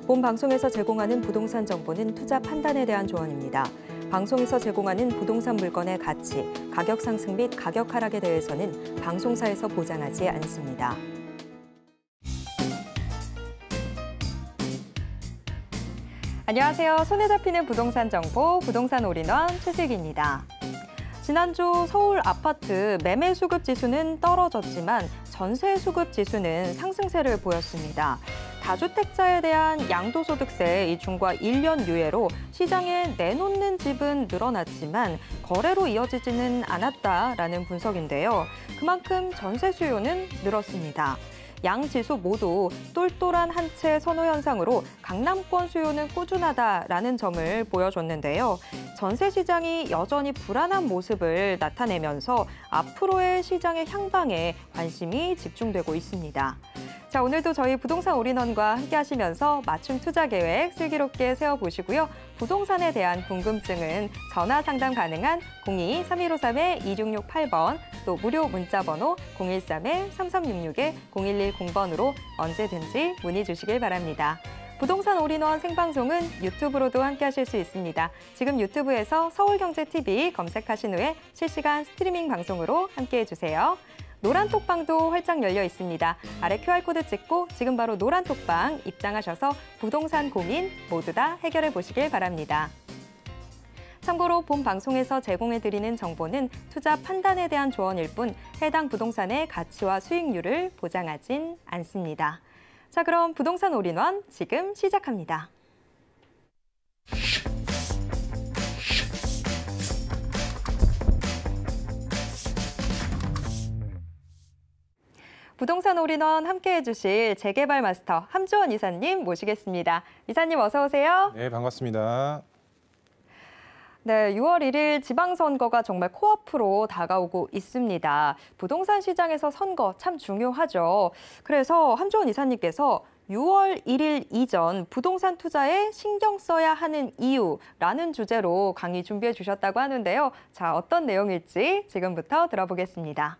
본 방송에서 제공하는 부동산 정보는 투자 판단에 대한 조언입니다. 방송에서 제공하는 부동산 물건의 가치, 가격 상승 및 가격 하락에 대해서는 방송사에서 보장하지 않습니다. 안녕하세요. 손에 잡히는 부동산 정보, 부동산 올인원 최슬기입니다. 지난주 서울 아파트 매매 수급 지수는 떨어졌지만 전세 수급 지수는 상승세를 보였습니다. 다주택자에 대한 양도소득세 이 중과 1년 유예로 시장에 내놓는 집은 늘어났지만 거래로 이어지지는 않았다라는 분석인데요. 그만큼 전세 수요는 늘었습니다. 양 지수 모두 똘똘한 한 채 선호 현상으로 강남권 수요는 꾸준하다라는 점을 보여줬는데요. 전세 시장이 여전히 불안한 모습을 나타내면서 앞으로의 시장의 향방에 관심이 집중되고 있습니다. 자, 오늘도 저희 부동산 올인원과 함께 하시면서 맞춤 투자 계획 슬기롭게 세워보시고요. 부동산에 대한 궁금증은 전화 상담 가능한 02-3153-2668번 또 무료 문자 번호 013-3366-0110번으로 언제든지 문의 주시길 바랍니다. 부동산 올인원 생방송은 유튜브로도 함께 하실 수 있습니다. 지금 유튜브에서 서울경제TV 검색하신 후에 실시간 스트리밍 방송으로 함께해 주세요. 노란 톡방도 활짝 열려 있습니다. 아래 QR코드 찍고 지금 바로 노란 톡방 입장하셔서 부동산 고민 모두 다 해결해 보시길 바랍니다. 참고로 본 방송에서 제공해드리는 정보는 투자 판단에 대한 조언일 뿐 해당 부동산의 가치와 수익률을 보장하진 않습니다. 자, 그럼 부동산 올인원 지금 시작합니다. 부동산 올인원 함께해 주실 재개발 마스터 함주원 이사님 모시겠습니다. 이사님 어서 오세요. 네, 반갑습니다. 네, 6월 1일 지방선거가 정말 코앞으로 다가오고 있습니다. 부동산 시장에서 선거 참 중요하죠. 그래서 함주원 이사님께서 6월 1일 이전 부동산 투자에 신경 써야 하는 이유라는 주제로 강의 준비해 주셨다고 하는데요. 자, 어떤 내용일지 지금부터 들어보겠습니다.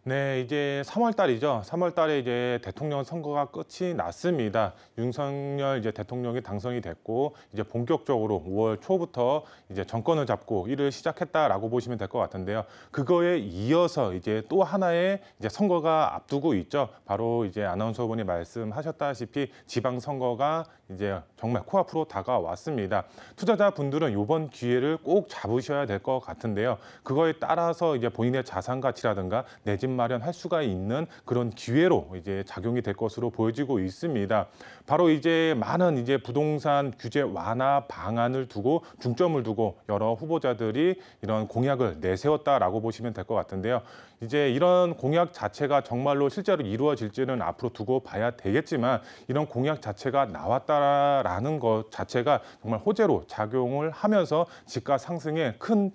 네, 이제 3월 달이죠. 3월 달에 이제 대통령 선거가 끝이 났습니다. 윤석열 이제 대통령이 당선이 됐고, 이제 본격적으로 5월 초부터 이제 정권을 잡고 일을 시작했다라고 보시면 될 것 같은데요. 그거에 이어서 이제 또 하나의 이제 선거가 앞두고 있죠. 바로 이제 아나운서분이 말씀하셨다시피 지방선거가 이제 정말 코앞으로 다가왔습니다. 투자자분들은 이번 기회를 꼭 잡으셔야 될 것 같은데요. 그거에 따라서 이제 본인의 자산 가치라든가 내 집 마련할 수가 있는 그런 기회로 이제 작용이 될 것으로 보여지고 있습니다. 바로 이제 많은 이제 부동산 규제 완화 방안을 두고 중점을 두고 여러 후보자들이 이런 공약을 내세웠다라고 보시면 될 것 같은데요. 이제 이런 공약 자체가 정말로 실제로 이루어질지는 앞으로 두고 봐야 되겠지만 이런 공약 자체가 나왔다라는 것 자체가 정말 호재로 작용을 하면서 집가 상승에 큰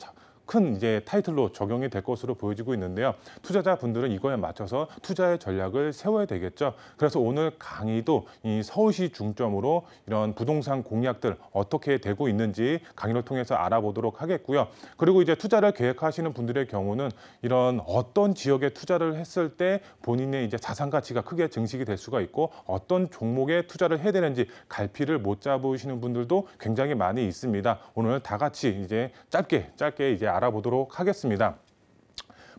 이제 타이틀로 적용이 될 것으로 보여지고 있는데요. 투자자분들은 이거에 맞춰서 투자의 전략을 세워야 되겠죠. 그래서 오늘 강의도 이 서울시 중점으로 이런 부동산 공약들 어떻게 되고 있는지 강의를 통해서 알아보도록 하겠고요. 그리고 이제 투자를 계획하시는 분들의 경우는 이런 어떤 지역에 투자를 했을 때 본인의 이제 자산 가치가 크게 증식이 될 수가 있고 어떤 종목에 투자를 해야 되는지 갈피를 못 잡으시는 분들도 굉장히 많이 있습니다. 오늘 다 같이 이제 짧게 이제 알아보도록 하겠습니다.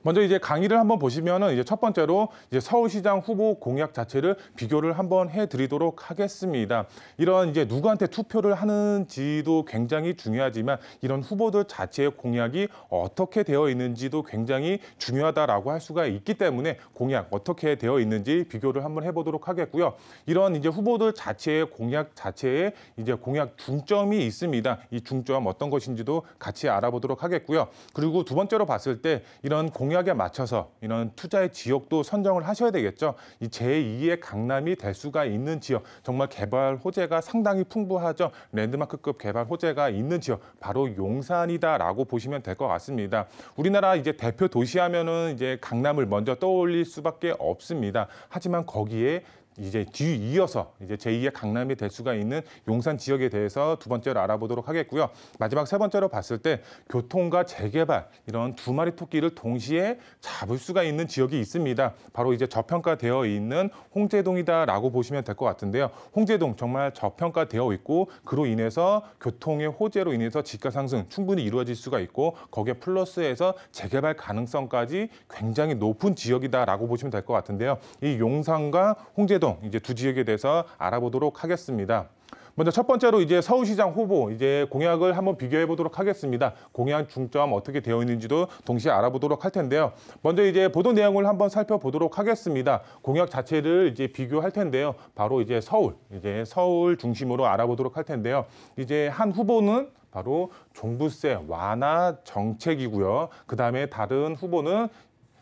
먼저 이제 강의를 한번 보시면은 이제 첫 번째로 이제 서울시장 후보 공약 자체를 비교를 한번 해드리도록 하겠습니다. 이런 이제 누구한테 투표를 하는지도 굉장히 중요하지만 이런 후보들 자체의 공약이 어떻게 되어 있는지도 굉장히 중요하다라고 할 수가 있기 때문에 공약 어떻게 되어 있는지 비교를 한번 해보도록 하겠고요. 이런 이제 후보들 자체의 공약 자체에 이제 공약 중점이 있습니다. 이 중점 어떤 것인지도 같이 알아보도록 하겠고요. 그리고 두 번째로 봤을 때 이런 공약에 맞춰서 이런 투자의 지역도 선정을 하셔야 되겠죠. 이 제2의 강남이 될 수가 있는 지역, 정말 개발 호재가 상당히 풍부하죠. 랜드마크급 개발 호재가 있는 지역, 바로 용산이다라고 보시면 될 것 같습니다. 우리나라 이제 대표 도시 하면은 이제 강남을 먼저 떠올릴 수밖에 없습니다. 하지만 거기에 이제 뒤이어서 이제 제2의 강남이 될 수가 있는 용산 지역에 대해서 두 번째로 알아보도록 하겠고요. 마지막 세 번째로 봤을 때 교통과 재개발 이런 두 마리 토끼를 동시에 잡을 수가 있는 지역이 있습니다. 바로 이제 저평가되어 있는 홍제동이다라고 보시면 될 것 같은데요. 홍제동 정말 저평가되어 있고 그로 인해서 교통의 호재로 인해서 집가 상승 충분히 이루어질 수가 있고 거기에 플러스해서 재개발 가능성까지 굉장히 높은 지역이다라고 보시면 될 것 같은데요. 이 용산과 홍제동 이제 두 지역에 대해서 알아보도록 하겠습니다. 먼저 첫 번째로 이제 서울시장 후보 이제 공약을 한번 비교해 보도록 하겠습니다. 공약 중점 어떻게 되어 있는지도 동시에 알아보도록 할 텐데요. 먼저 이제 보도 내용을 한번 살펴보도록 하겠습니다. 공약 자체를 이제 비교할 텐데요. 바로 이제 서울 중심으로 알아보도록 할 텐데요. 이제 한 후보는 바로 종부세 완화 정책이고요. 그다음에 다른 후보는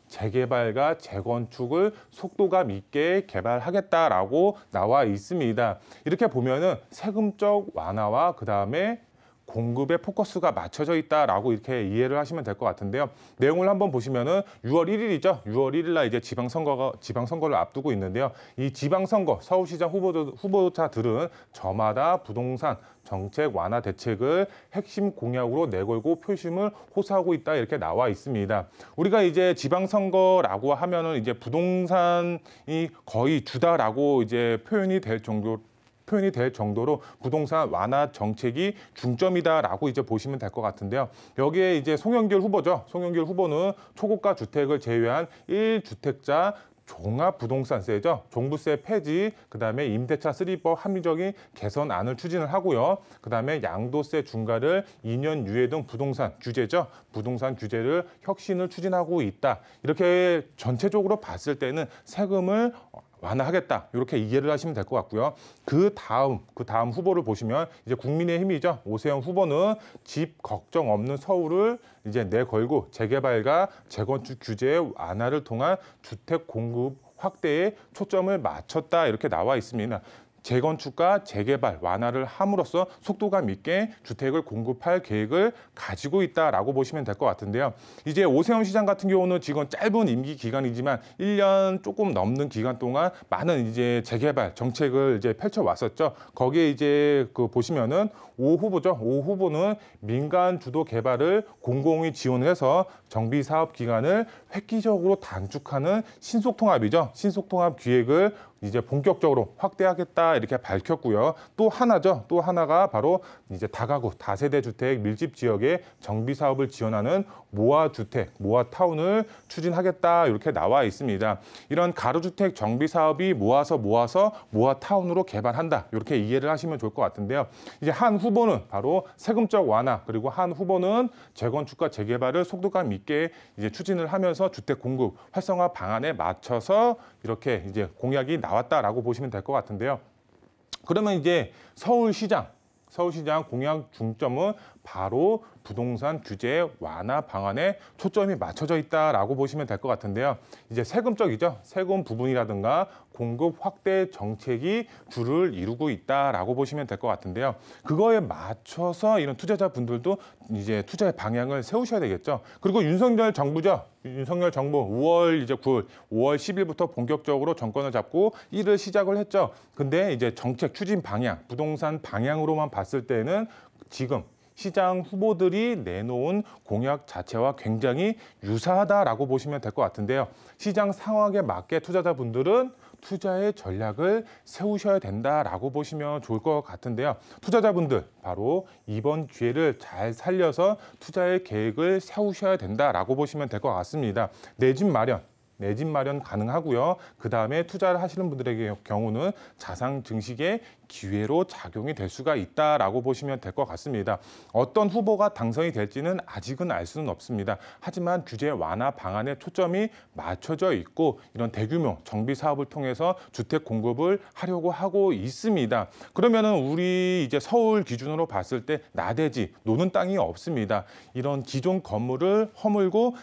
재개발과 재건축을 속도감 있게 개발하겠다라고 나와 있습니다. 이렇게 보면은 세금적 완화와 그다음에 공급의 포커스가 맞춰져 있다라고 이렇게 이해를 하시면 될 것 같은데요. 내용을 한번 보시면은 6월 1일이죠. 6월 1일 날 이제 지방선거를 앞두고 있는데요. 이 지방선거 서울시장 후보자들은 저마다 부동산 정책 완화 대책을 핵심 공약으로 내걸고 표심을 호소하고 있다 이렇게 나와 있습니다. 우리가 이제 지방선거라고 하면은 이제 부동산이 거의 주다라고 이제 표현이 될 정도로 부동산 완화 정책이 중점이다라고 이제 보시면 될 것 같은데요. 여기에 이제 송영길 후보죠. 송영길 후보는 초고가 주택을 제외한 1주택자 종합부동산세죠. 종부세 폐지, 그다음에 임대차 3법 합리적인 개선안을 추진을 하고요. 그다음에 양도세 중과를 2년 유예 등 부동산 규제죠. 부동산 규제를 혁신을 추진하고 있다. 이렇게 전체적으로 봤을 때는 세금을 완화하겠다 이렇게 이해를 하시면 될 것 같고요. 그 다음 후보를 보시면 이제 국민의힘이죠. 오세훈 후보는 집 걱정 없는 서울을 이제 내걸고 재개발과 재건축 규제 완화를 통한 주택 공급 확대에 초점을 맞췄다 이렇게 나와 있습니다. 재건축과 재개발 완화를 함으로써 속도감 있게 주택을 공급할 계획을 가지고 있다라고 보시면 될 것 같은데요. 이제 오세훈 시장 같은 경우는 지금 짧은 임기 기간이지만 1년 조금 넘는 기간 동안 많은 이제 재개발 정책을 이제 펼쳐 왔었죠. 거기에 이제 보시면은 오 후보죠. 오 후보는 민간 주도 개발을 공공이 지원해서 정비 사업 기간을 획기적으로 단축하는 신속통합이죠. 신속통합 기획을 이제 본격적으로 확대하겠다 이렇게 밝혔고요. 또 하나죠. 또 하나가 바로 이제 다가구 다세대 주택 밀집 지역의 정비 사업을 지원하는 모아주택, 모아타운을 추진하겠다 이렇게 나와 있습니다. 이런 가로주택 정비 사업이 모아서 모아타운으로 개발한다 이렇게 이해를 하시면 좋을 것 같은데요. 이제 한 후보는 바로 세금적 완화 그리고 한 후보는 재건축과 재개발을 속도감 있게 이제 추진을 하면서 주택 공급 활성화 방안에 맞춰서 이렇게 이제 공약이 나왔다라고 보시면 될 것 같은데요. 그러면 이제 서울시장 공약 중점은 바로 부동산 규제 완화 방안에 초점이 맞춰져 있다라고 보시면 될 것 같은데요. 이제 세금적이죠. 세금 부분이라든가 공급 확대 정책이 주를 이루고 있다라고 보시면 될 것 같은데요. 그거에 맞춰서 이런 투자자분들도 이제 투자의 방향을 세우셔야 되겠죠. 그리고 윤석열 정부죠. 윤석열 정부 5월 10일부터 본격적으로 정권을 잡고 일을 시작을 했죠. 근데 이제 정책 추진 방향, 부동산 방향으로만 봤을 때는 지금 시장 후보들이 내놓은 공약 자체와 굉장히 유사하다라고 보시면 될 것 같은데요. 시장 상황에 맞게 투자자분들은 투자의 전략을 세우셔야 된다라고 보시면 좋을 것 같은데요. 투자자분들 바로 이번 기회를 잘 살려서 투자의 계획을 세우셔야 된다라고 보시면 될 것 같습니다. 내 집 마련 가능하고요. 그다음에 투자를 하시는 분들의 경우는 자산 증식의 기회로 작용이 될 수가 있다라고 보시면 될 것 같습니다. 어떤 후보가 당선이 될지는 아직은 알 수는 없습니다. 하지만 규제 완화 방안에 초점이 맞춰져 있고 이런 대규모 정비 사업을 통해서 주택 공급을 하려고 하고 있습니다. 그러면은 우리 이제 서울 기준으로 봤을 때 나대지 노는 땅이 없습니다. 이런 기존 건물을 허물고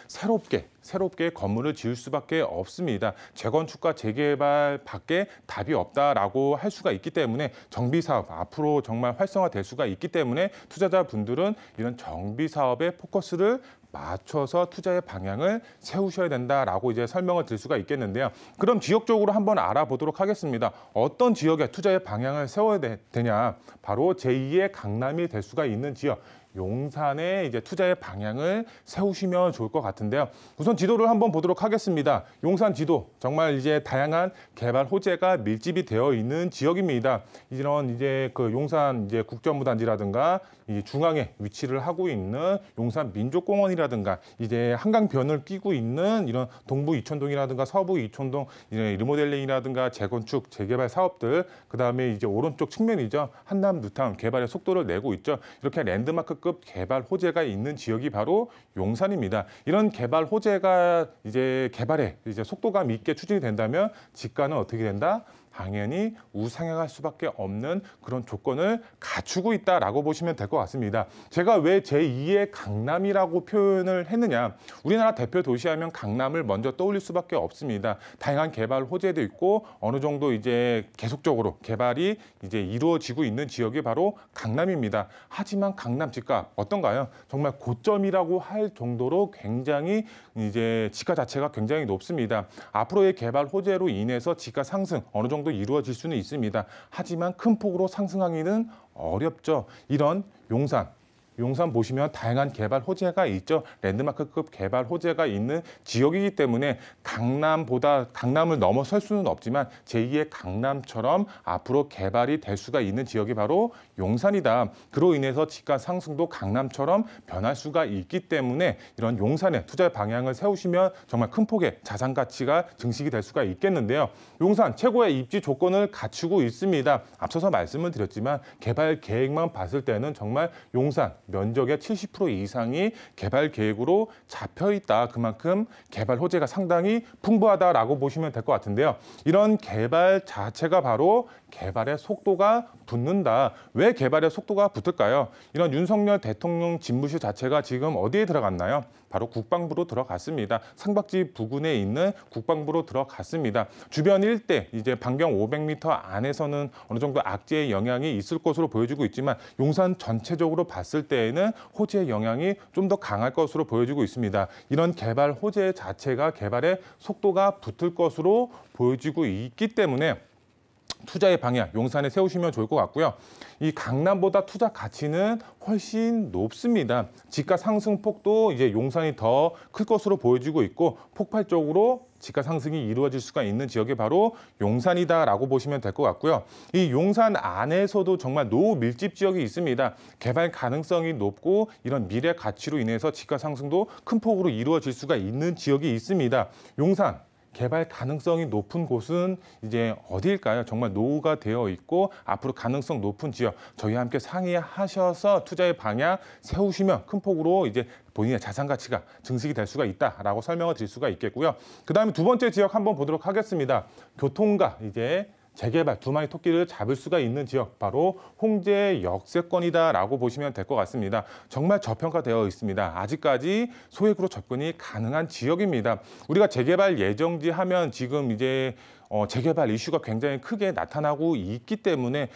새롭게 건물을 지을 수밖에 없습니다. 재건축과 재개발밖에 답이 없다라고 할 수가 있기 때문에 정비 사업 앞으로 정말 활성화될 수가 있기 때문에 투자자분들은 이런 정비 사업에 포커스를 맞춰서 투자의 방향을 세우셔야 된다라고 이제 설명을 드릴 수가 있겠는데요. 그럼 지역적으로 한번 알아보도록 하겠습니다. 어떤 지역에 투자의 방향을 세워야 되냐? 바로 제2의 강남이 될 수가 있는 지역. 용산에 이제 투자의 방향을 세우시면 좋을 것 같은데요. 우선 지도를 한번 보도록 하겠습니다. 용산 지도 정말 이제 다양한 개발 호재가 밀집이 되어 있는 지역입니다. 이런 이제 그 용산 이제 국정무단지라든가 이 중앙에 위치를 하고 있는 용산 민족공원이라든가 이제 한강변을 끼고 있는 이런 동부 이촌동이라든가 서부 이촌동 이제 리모델링이라든가 재건축 재개발 사업들, 그다음에 이제 오른쪽 측면이죠. 한남 뉴타운 개발의 속도를 내고 있죠. 이렇게 랜드마크급 개발 호재가 있는 지역이 바로 용산입니다. 이런 개발 호재가 이제 개발에 이제 속도감 있게 추진이 된다면 지가는 어떻게 된다? 당연히 우상향할 수밖에 없는 그런 조건을 갖추고 있다라고 보시면 될 것 같습니다. 제가 왜 제2의 강남이라고 표현을 했느냐? 우리나라 대표 도시하면 강남을 먼저 떠올릴 수밖에 없습니다. 다양한 개발 호재도 있고 어느 정도 이제 계속적으로 개발이 이제 이루어지고 있는 지역이 바로 강남입니다. 하지만 강남 집값 어떤가요? 정말 고점이라고 할 정도로 굉장히 이제 지가 자체가 굉장히 높습니다. 앞으로의 개발 호재로 인해서 지가 상승 어느 정도 이루어질 수는 있습니다. 하지만 큰 폭으로 상승하기는 어렵죠. 이런 용산 보시면 다양한 개발 호재가 있죠. 랜드마크급 개발 호재가 있는 지역이기 때문에 강남을 넘어설 수는 없지만 제2의 강남처럼 앞으로 개발이 될 수가 있는 지역이 바로 용산이다. 그로 인해서 집값 상승도 강남처럼 변할 수가 있기 때문에 이런 용산에 투자의 방향을 세우시면 정말 큰 폭의 자산 가치가 증식이 될 수가 있겠는데요. 용산 최고의 입지 조건을 갖추고 있습니다. 앞서서 말씀을 드렸지만 개발 계획만 봤을 때는 정말 용산 면적의 70% 이상이 개발 계획으로 잡혀 있다. 그만큼 개발 호재가 상당히 풍부하다라고 보시면 될 것 같은데요. 이런 개발 자체가 바로 개발의 속도가 붙는다. 왜 개발의 속도가 붙을까요? 이런 윤석열 대통령 집무실 자체가 지금 어디에 들어갔나요? 바로 국방부로 들어갔습니다. 상박지 부근에 있는 국방부로 들어갔습니다. 주변 일대 이제 반경 500m 안에서는 어느 정도 악재의 영향이 있을 것으로 보여지고 있지만 용산 전체적으로 봤을 때에는 호재의 영향이 좀 더 강할 것으로 보여지고 있습니다. 이런 개발 호재 자체가 개발의 속도가 붙을 것으로 보여지고 있기 때문에 투자의 방향, 용산에 세우시면 좋을 것 같고요. 이 강남보다 투자 가치는 훨씬 높습니다. 지가 상승폭도 이제 용산이 더 클 것으로 보여지고 있고 폭발적으로 지가 상승이 이루어질 수가 있는 지역이 바로 용산이다라고 보시면 될 것 같고요. 이 용산 안에서도 정말 노밀집 지역이 있습니다. 개발 가능성이 높고 이런 미래 가치로 인해서 지가 상승도 큰 폭으로 이루어질 수가 있는 지역이 있습니다. 용산. 개발 가능성이 높은 곳은 이제 어디일까요? 정말 노후가 되어 있고 앞으로 가능성 높은 지역 저희와 함께 상의하셔서 투자의 방향 세우시면 큰 폭으로 이제 본인의 자산 가치가 증식이 될 수가 있다라고 설명을 드릴 수가 있겠고요. 그다음에 두 번째 지역 한번 보도록 하겠습니다. 교통과 이제 재개발 두 마리 토끼를 잡을 수가 있는 지역 바로 홍제 역세권이다라고 보시면 될 것 같습니다. 정말 저평가되어 있습니다. 아직까지 소액으로 접근이 가능한 지역입니다. 우리가 재개발 예정지 하면 지금 이제 재개발 이슈가 굉장히 크게 나타나고 있기 때문에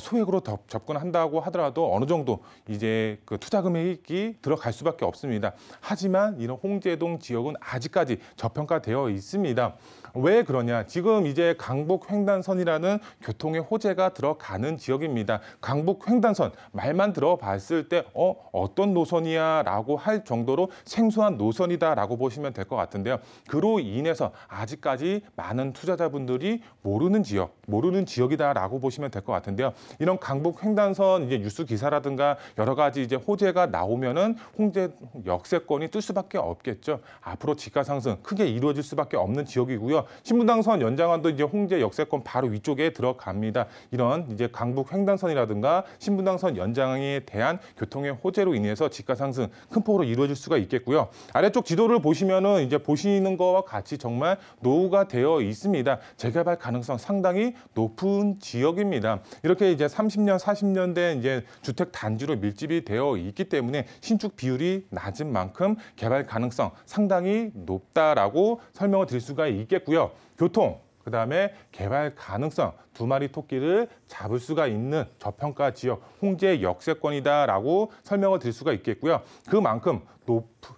소액으로 접근한다고 하더라도 어느 정도 이제 그 투자 금액이 들어갈 수밖에 없습니다. 하지만 이런 홍제동 지역은 아직까지 저평가되어 있습니다. 왜 그러냐? 지금 이제 강북 횡단선이라는 교통의 호재가 들어가는 지역입니다. 강북 횡단선 말만 들어봤을 때 어떤 노선이야라고 할 정도로 생소한 노선이다라고 보시면 될 것 같은데요. 그로 인해서 아직까지 많은 투자자분들이 모르는 지역이다라고 보시면 될 것 같은데요. 이런 강북 횡단선 이제 뉴스 기사라든가 여러 가지 이제 호재가 나오면은 홍제 역세권이 뜰 수밖에 없겠죠. 앞으로 지가 상승 크게 이루어질 수밖에 없는 지역이고요. 신분당선 연장안도 이제 홍제 역세권 바로 위쪽에 들어갑니다. 이런 이제 강북 횡단선이라든가 신분당선 연장에 대한 교통의 호재로 인해서 지가 상승 큰 폭으로 이루어질 수가 있겠고요. 아래쪽 지도를 보시면은 이제 보시는 거와 같이 정말 노후가 되어 있습니다. 재개발 가능성 상당히 높은 지역입니다. 이렇게 이제 30년, 40년 된 이제 주택 단지로 밀집이 되어 있기 때문에 신축 비율이 낮은 만큼 개발 가능성 상당히 높다라고 설명을 드릴 수가 있겠고요. 교통, 그다음에 개발 가능성 두 마리 토끼를 잡을 수가 있는 저평가 지역 홍제 역세권이다라고 설명을 드릴 수가 있겠고요. 그만큼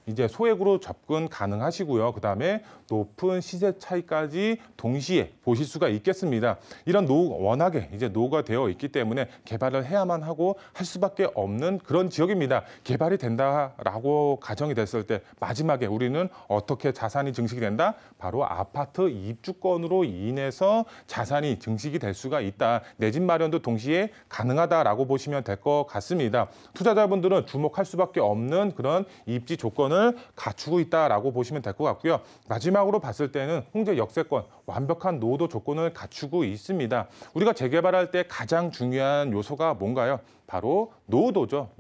이제 소액으로 접근 가능하시고요. 그다음에 높은 시세 차이까지 동시에 보실 수가 있겠습니다. 이런 워낙에 이제 노후가 되어 있기 때문에 개발을 해야만 하고 할 수밖에 없는 그런 지역입니다. 개발이 된다라고 가정이 됐을 때 마지막에 우리는 어떻게 자산이 증식이 된다? 바로 아파트 입주권으로 인해서 자산이 증식이 될 수가 있다. 내 집 마련도 동시에 가능하다라고 보시면 될 것 같습니다. 투자자분들은 주목할 수밖에 없는 그런 입지 조건을 갖추고 있다라고 보시면 될 것 같고요. 마지막으로 봤을 때는 홍제 역세권 완벽한 노후도 조건을 갖추고 있습니다. 우리가 재개발할 때 가장 중요한 요소가 뭔가요? 바로 노후도죠.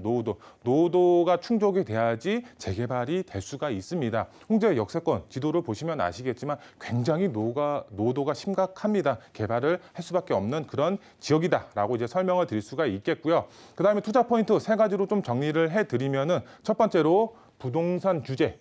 노후도가 충족이 돼야지 재개발이 될 수가 있습니다. 홍제 역세권 지도를 보시면 아시겠지만 굉장히 노후도가 심각합니다. 개발을 할 수밖에 없는 그런 지역이다라고 이제 설명을 드릴 수가 있겠고요. 그다음에 투자 포인트 세 가지로 좀 정리를 해드리면은 첫 번째로 부동산 규제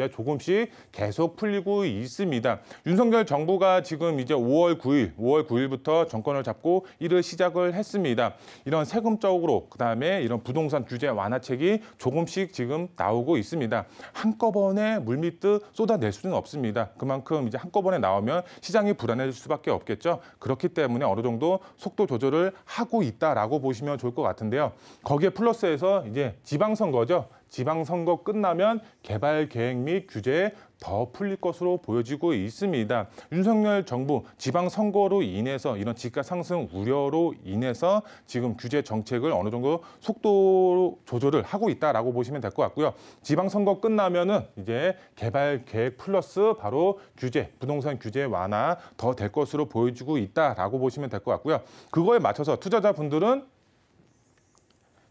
조금씩 계속 풀리고 있습니다. 윤석열 정부가 지금 이제 5월 9일부터 정권을 잡고 일을 시작을 했습니다. 이런 세금적으로 그다음에 이런 부동산 규제 완화책이 조금씩 지금 나오고 있습니다. 한꺼번에 물밀듯 쏟아낼 수는 없습니다. 그만큼 이제 한꺼번에 나오면 시장이 불안해질 수밖에 없겠죠. 그렇기 때문에 어느 정도 속도 조절을 하고 있다라고 보시면 좋을 것 같은데요. 거기에 플러스해서 이제 지방선거죠. 지방선거 끝나면 개발 계획 및 규제에 더 풀릴 것으로 보여지고 있습니다. 윤석열 정부 지방선거로 인해서 이런 집가 상승 우려로 인해서 지금 규제 정책을 어느 정도 속도 조절을 하고 있다라고 보시면 될 것 같고요. 지방선거 끝나면은 이제 개발 계획 플러스 바로 규제, 부동산 규제 완화 더 될 것으로 보여지고 있다라고 보시면 될 것 같고요. 그거에 맞춰서 투자자분들은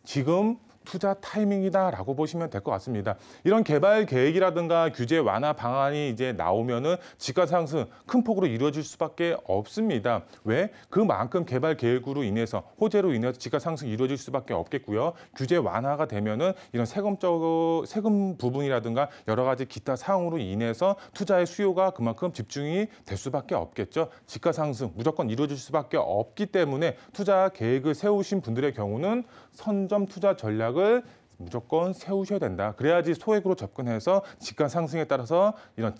지금 투자 타이밍이다라고 보시면 될 것 같습니다. 이런 개발 계획이라든가 규제 완화 방안이 이제 나오면은 집가 상승 큰 폭으로 이루어질 수밖에 없습니다. 왜? 그만큼 개발 계획으로 인해서 호재로 인해서 집가 상승 이루어질 수밖에 없겠고요. 규제 완화가 되면은 이런 세금 부분이라든가 여러 가지 기타 사항으로 인해서 투자의 수요가 그만큼 집중이 될 수밖에 없겠죠. 집가 상승 무조건 이루어질 수밖에 없기 때문에 투자 계획을 세우신 분들의 경우는 선점 투자 전략을 무조건 세우셔야 된다. 그래야지 소액으로 접근해서 집가 상승에 따라서 이런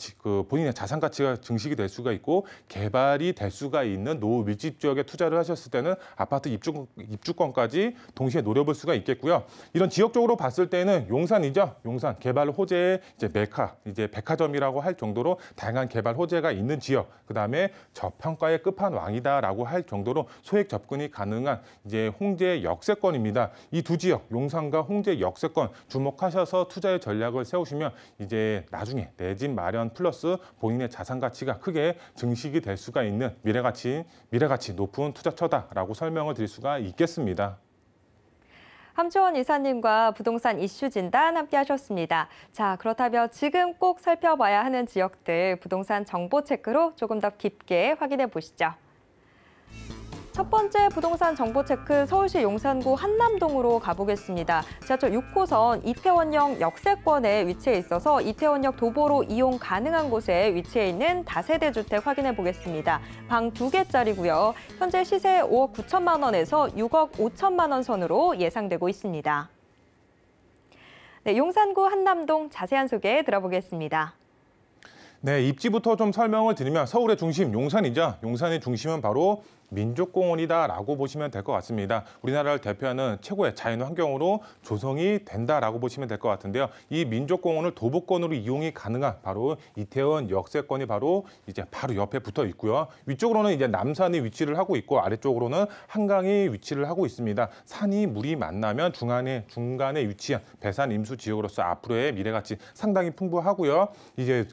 본인의 자산 가치가 증식이 될 수가 있고 개발이 될 수가 있는 노후 밀집 지역에 투자를 하셨을 때는 아파트 입주권까지 동시에 노려볼 수가 있겠고요. 이런 지역적으로 봤을 때는 용산이죠. 용산 개발 호재의 이제 메카, 이제 백화점이라고 할 정도로 다양한 개발 호재가 있는 지역. 그다음에 저평가의 끝판왕이다라고 할 정도로 소액 접근이 가능한 이제 홍제 역세권입니다. 이 두 지역, 용산과 홍제 역세권 주목하셔서 투자의 전략을 세우시면 이제 나중에 내 집 마련 플러스 본인의 자산 가치가 크게 증식이 될 수가 있는 미래가치 높은 투자처다라고 설명을 드릴 수가 있겠습니다. 함주원 이사님과 부동산 이슈 진단 함께 하셨습니다. 자, 그렇다면 지금 꼭 살펴봐야 하는 지역들 부동산 정보 체크로 조금 더 깊게 확인해 보시죠. 첫 번째 부동산 정보 체크 서울시 용산구 한남동으로 가보겠습니다. 지하철 6호선 이태원역 역세권에 위치해 있어서 이태원역 도보로 이용 가능한 곳에 위치해 있는 다세대 주택 확인해 보겠습니다. 방 2개짜리고요. 현재 시세 5억 9천만 원에서 6억 5천만 원 선으로 예상되고 있습니다. 네, 용산구 한남동 자세한 소개 들어보겠습니다. 네, 입지부터 좀 설명을 드리면 서울의 중심 용산이죠. 용산의 중심은 바로 민족공원이다라고 보시면 될 것 같습니다. 우리나라를 대표하는 최고의 자연 환경으로 조성이 된다라고 보시면 될 것 같은데요. 이 민족공원을 도보권으로 이용이 가능한 바로 이태원 역세권이 바로 옆에 붙어 있고요. 위쪽으로는 이제 남산이 위치를 하고 있고 아래쪽으로는 한강이 위치를 하고 있습니다. 산이 물이 만나면 중간에 위치한 배산 임수 지역으로서 앞으로의 미래가치 상당히 풍부하고요. 이제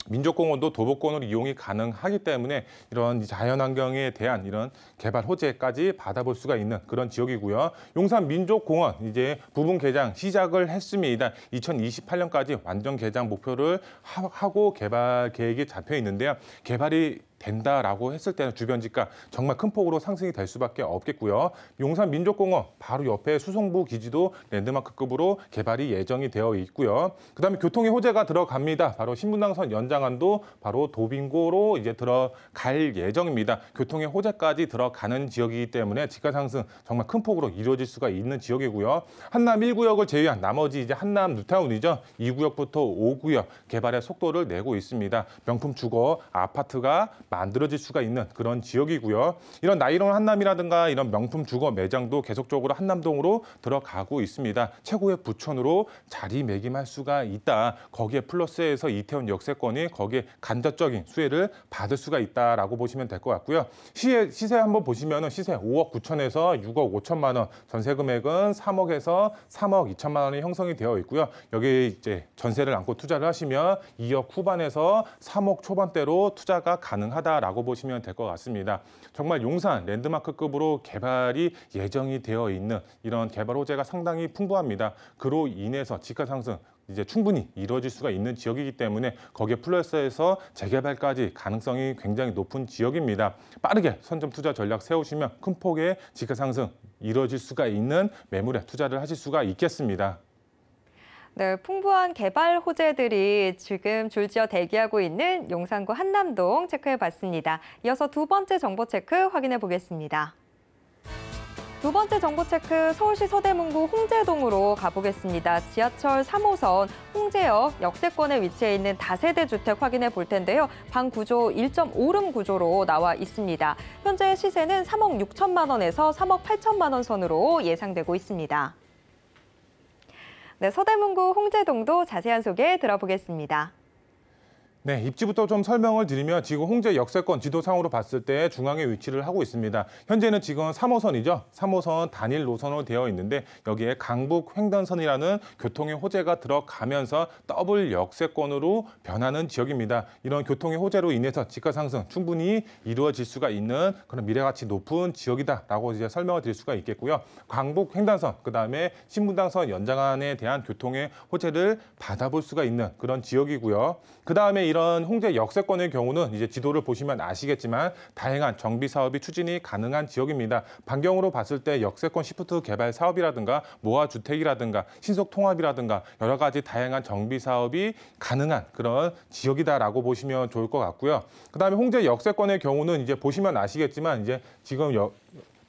민족공원도 도보권으로 이용이 가능하기 때문에 이런 자연환경에 대한 이런 개발 호재까지 받아볼 수가 있는 그런 지역이고요. 용산 민족공원 이제 부분 개장 시작을 했습니다. 2028년까지 완전 개장 목표를 하고 개발 계획이 잡혀 있는데요. 개발이 된다라고 했을 때는 주변 집값 정말 큰 폭으로 상승이 될 수밖에 없겠고요. 용산 민족공원 바로 옆에 수송부 기지도 랜드마크급으로 개발이 예정이 되어 있고요. 그다음에 교통의 호재가 들어갑니다. 바로 신분당선 연장안도 바로 도빙고로 이제 들어갈 예정입니다. 교통의 호재까지 들어가는 지역이기 때문에 집값 상승 정말 큰 폭으로 이루어질 수가 있는 지역이고요. 한남 1구역을 제외한 나머지 이제 한남 뉴타운이죠. 2구역부터 5구역 개발의 속도를 내고 있습니다. 명품 주거, 아파트가 만들어질 수가 있는 그런 지역이고요. 이런 나이론 한남이라든가 이런 명품 주거 매장도 계속적으로 한남동으로 들어가고 있습니다. 최고의 부촌으로 자리매김할 수가 있다. 거기에 플러스해서 이태원 역세권이 거기에 간접적인 수혜를 받을 수가 있다라고 보시면 될 것 같고요. 시세 한번 보시면은 시세 5억 9천에서 6억 5천만 원, 전세 금액은 3억에서 3억 2천만 원이 형성이 되어 있고요. 여기 이제 전세를 안고 투자를 하시면 2억 후반에서 3억 초반대로 투자가 가능하다라고 보시면 될 것 같습니다. 정말 용산 랜드마크급으로 개발이 예정이 되어 있는 이런 개발 호재가 상당히 풍부합니다. 그로 인해서 집값 상승 이제 충분히 이루어질 수가 있는 지역이기 때문에 거기에 플러스해서 재개발까지 가능성이 굉장히 높은 지역입니다. 빠르게 선점 투자 전략 세우시면 큰 폭의 집값 상승 이루어질 수가 있는 매물에 투자를 하실 수가 있겠습니다. 네, 풍부한 개발 호재들이 지금 줄지어 대기하고 있는 용산구 한남동 체크해봤습니다. 이어서 두 번째 정보 체크 확인해 보겠습니다. 두 번째 정보 체크 서울시 서대문구 홍제동으로 가보겠습니다. 지하철 3호선 홍제역 역세권에 위치해 있는 다세대 주택 확인해 볼 텐데요. 방 구조 1.5룸 구조로 나와 있습니다. 현재 시세는 3억 6천만 원에서 3억 8천만 원 선으로 예상되고 있습니다. 네, 서대문구 홍제동도 자세한 소개 들어보겠습니다. 네, 입지부터 좀 설명을 드리면 지금 홍제 역세권 지도상으로 봤을 때 중앙에 위치를 하고 있습니다. 현재는 지금 3호선이죠. 3호선 단일 노선으로 되어 있는데 여기에 강북 횡단선이라는 교통의 호재가 들어가면서 더블 역세권으로 변하는 지역입니다. 이런 교통의 호재로 인해서 집값 상승 충분히 이루어질 수가 있는 그런 미래가치 높은 지역이다라고 이제 설명을 드릴 수가 있겠고요. 강북 횡단선, 그다음에 신분당선 연장안에 대한 교통의 호재를 받아볼 수가 있는 그런 지역이고요. 그다음에 이런 홍제 역세권의 경우는 이제 지도를 보시면 아시겠지만 다양한 정비 사업이 추진이 가능한 지역입니다. 반경으로 봤을 때 역세권 시프트 개발 사업이라든가 모아주택이라든가 신속 통합이라든가 여러 가지 다양한 정비 사업이 가능한 그런 지역이다라고 보시면 좋을 것 같고요. 그다음에 홍제 역세권의 경우는 이제 보시면 아시겠지만 이제 지금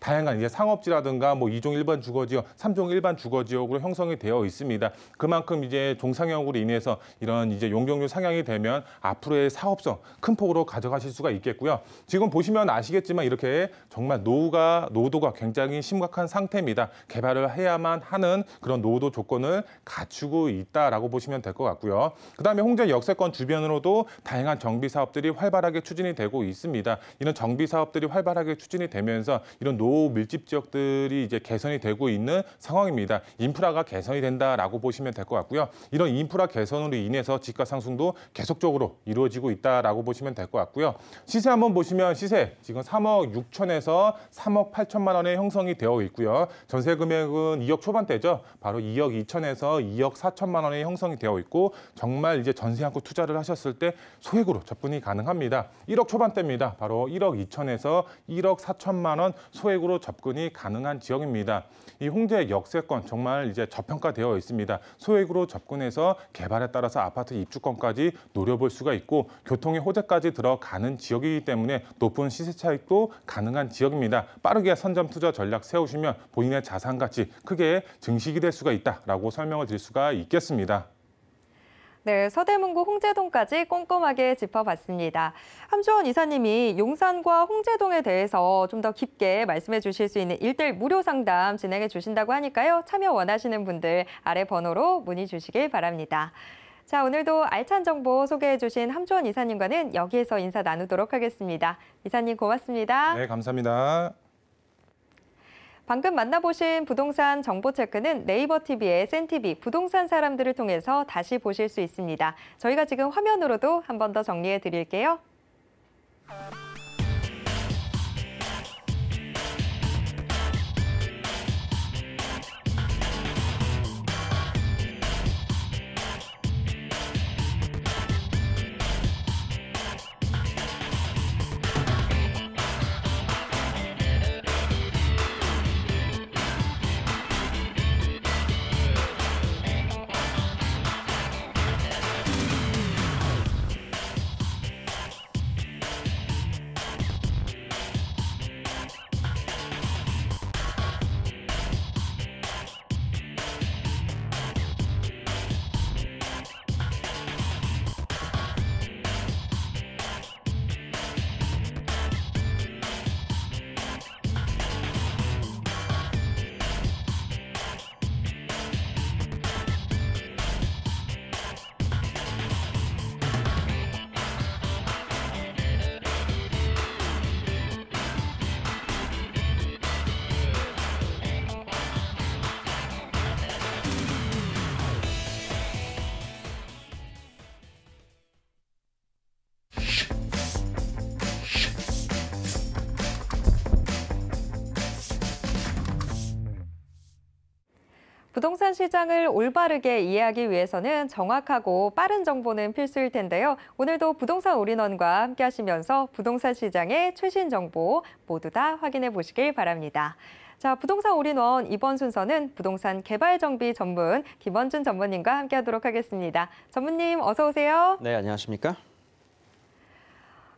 다양한 이제 상업지라든가 뭐 2종 일반 주거지역, 3종 일반 주거지역으로 형성이 되어 있습니다. 그만큼 이제 종상형으로 인해서 이런 이제 용적률 상향이 되면 앞으로의 사업성 큰 폭으로 가져가실 수가 있겠고요. 지금 보시면 아시겠지만 이렇게 정말 노후도가 굉장히 심각한 상태입니다. 개발을 해야만 하는 그런 노후도 조건을 갖추고 있다라고 보시면 될 것 같고요. 그다음에 홍제 역세권 주변으로도 다양한 정비 사업들이 활발하게 추진이 되고 있습니다. 이런 정비 사업들이 활발하게 추진이 되면서 이런 노후 밀집 지역들이 이제 개선이 되고 있는 상황입니다. 인프라가 개선이 된다라고 보시면 될 것 같고요. 이런 인프라 개선으로 인해서 집값 상승도 계속적으로 이루어지고 있다라고 보시면 될 것 같고요. 시세 한번 보시면 시세 지금 3억 6천에서 3억 8천만 원에 형성이 되어 있고요. 전세 금액은 2억 초반대죠. 바로 2억 2천에서 2억 4천만 원에 형성이 되어 있고 정말 이제 전세 안고 투자를 하셨을 때 소액으로 접근이 가능합니다. 1억 초반대입니다. 바로 1억 2천에서 1억 4천만 원 소액으로 접근이 가능한 지역입니다. 이 홍제 역세권 정말 이제 저평가되어 있습니다. 소액으로 접근해서 개발에 따라서 아파트 입주권까지 노려볼 수가 있고 교통의 호재까지 들어가는 지역이기 때문에 높은 시세 차익도 가능한 지역입니다. 빠르게 선점 투자 전략 세우시면 본인의 자산 가치 크게 증식이 될 수가 있다라고 설명을 드릴 수가 있겠습니다. 네, 서대문구 홍제동까지 꼼꼼하게 짚어봤습니다. 함주원 이사님이 용산과 홍제동에 대해서 좀 더 깊게 말씀해 주실 수 있는 1:1 무료 상담 진행해 주신다고 하니까요. 참여 원하시는 분들 아래 번호로 문의 주시길 바랍니다. 자, 오늘도 알찬 정보 소개해 주신 함주원 이사님과는 여기에서 인사 나누도록 하겠습니다. 이사님 고맙습니다. 네, 감사합니다. 방금 만나보신 부동산 정보 체크는 네이버 TV의 센TV 부동산 사람들을 통해서 다시 보실 수 있습니다. 저희가 지금 화면으로도 한 번 더 정리해 드릴게요. 부동산 시장을 올바르게 이해하기 위해서는 정확하고 빠른 정보는 필수일 텐데요. 오늘도 부동산 올인원과 함께 하시면서 부동산 시장의 최신 정보 모두 다 확인해 보시길 바랍니다. 자, 부동산 올인원 이번 순서는 부동산 개발 정비 전문 김원준 전무님과 함께 하도록 하겠습니다. 전무님 어서 오세요. 네, 안녕하십니까?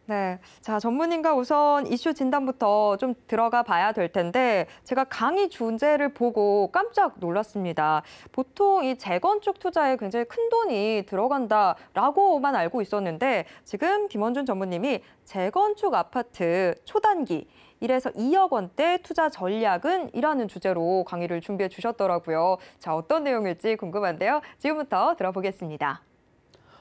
네, 자 전무님과 우선 이슈 진단부터 좀 들어가 봐야 될 텐데 제가 강의 주제를 보고 깜짝 놀랐습니다. 보통 이 재건축 투자에 굉장히 큰 돈이 들어간다라고만 알고 있었는데 지금 김원준 전무님이 재건축 아파트 초단기 1에서 2억 원대 투자 전략은 이라는 주제로 강의를 준비해 주셨더라고요. 자, 어떤 내용일지 궁금한데요. 지금부터 들어보겠습니다.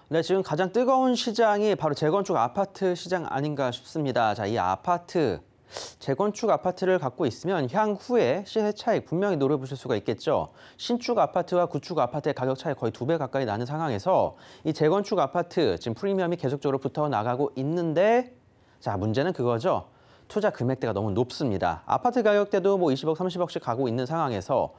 네, 지금 가장 뜨거운 시장이 바로 재건축 아파트 시장 아닌가 싶습니다. 자, 이 아파트, 재건축 아파트를 갖고 있으면 향후에 시세 차익 분명히 노려보실 수가 있겠죠. 신축 아파트와 구축 아파트의 가격 차이 거의 2배 가까이 나는 상황에서 이 재건축 아파트 지금 프리미엄이 계속적으로 붙어 나가고 있는데 자, 문제는 그거죠. 투자 금액대가 너무 높습니다. 아파트 가격대도 뭐 20억, 30억씩 가고 있는 상황에서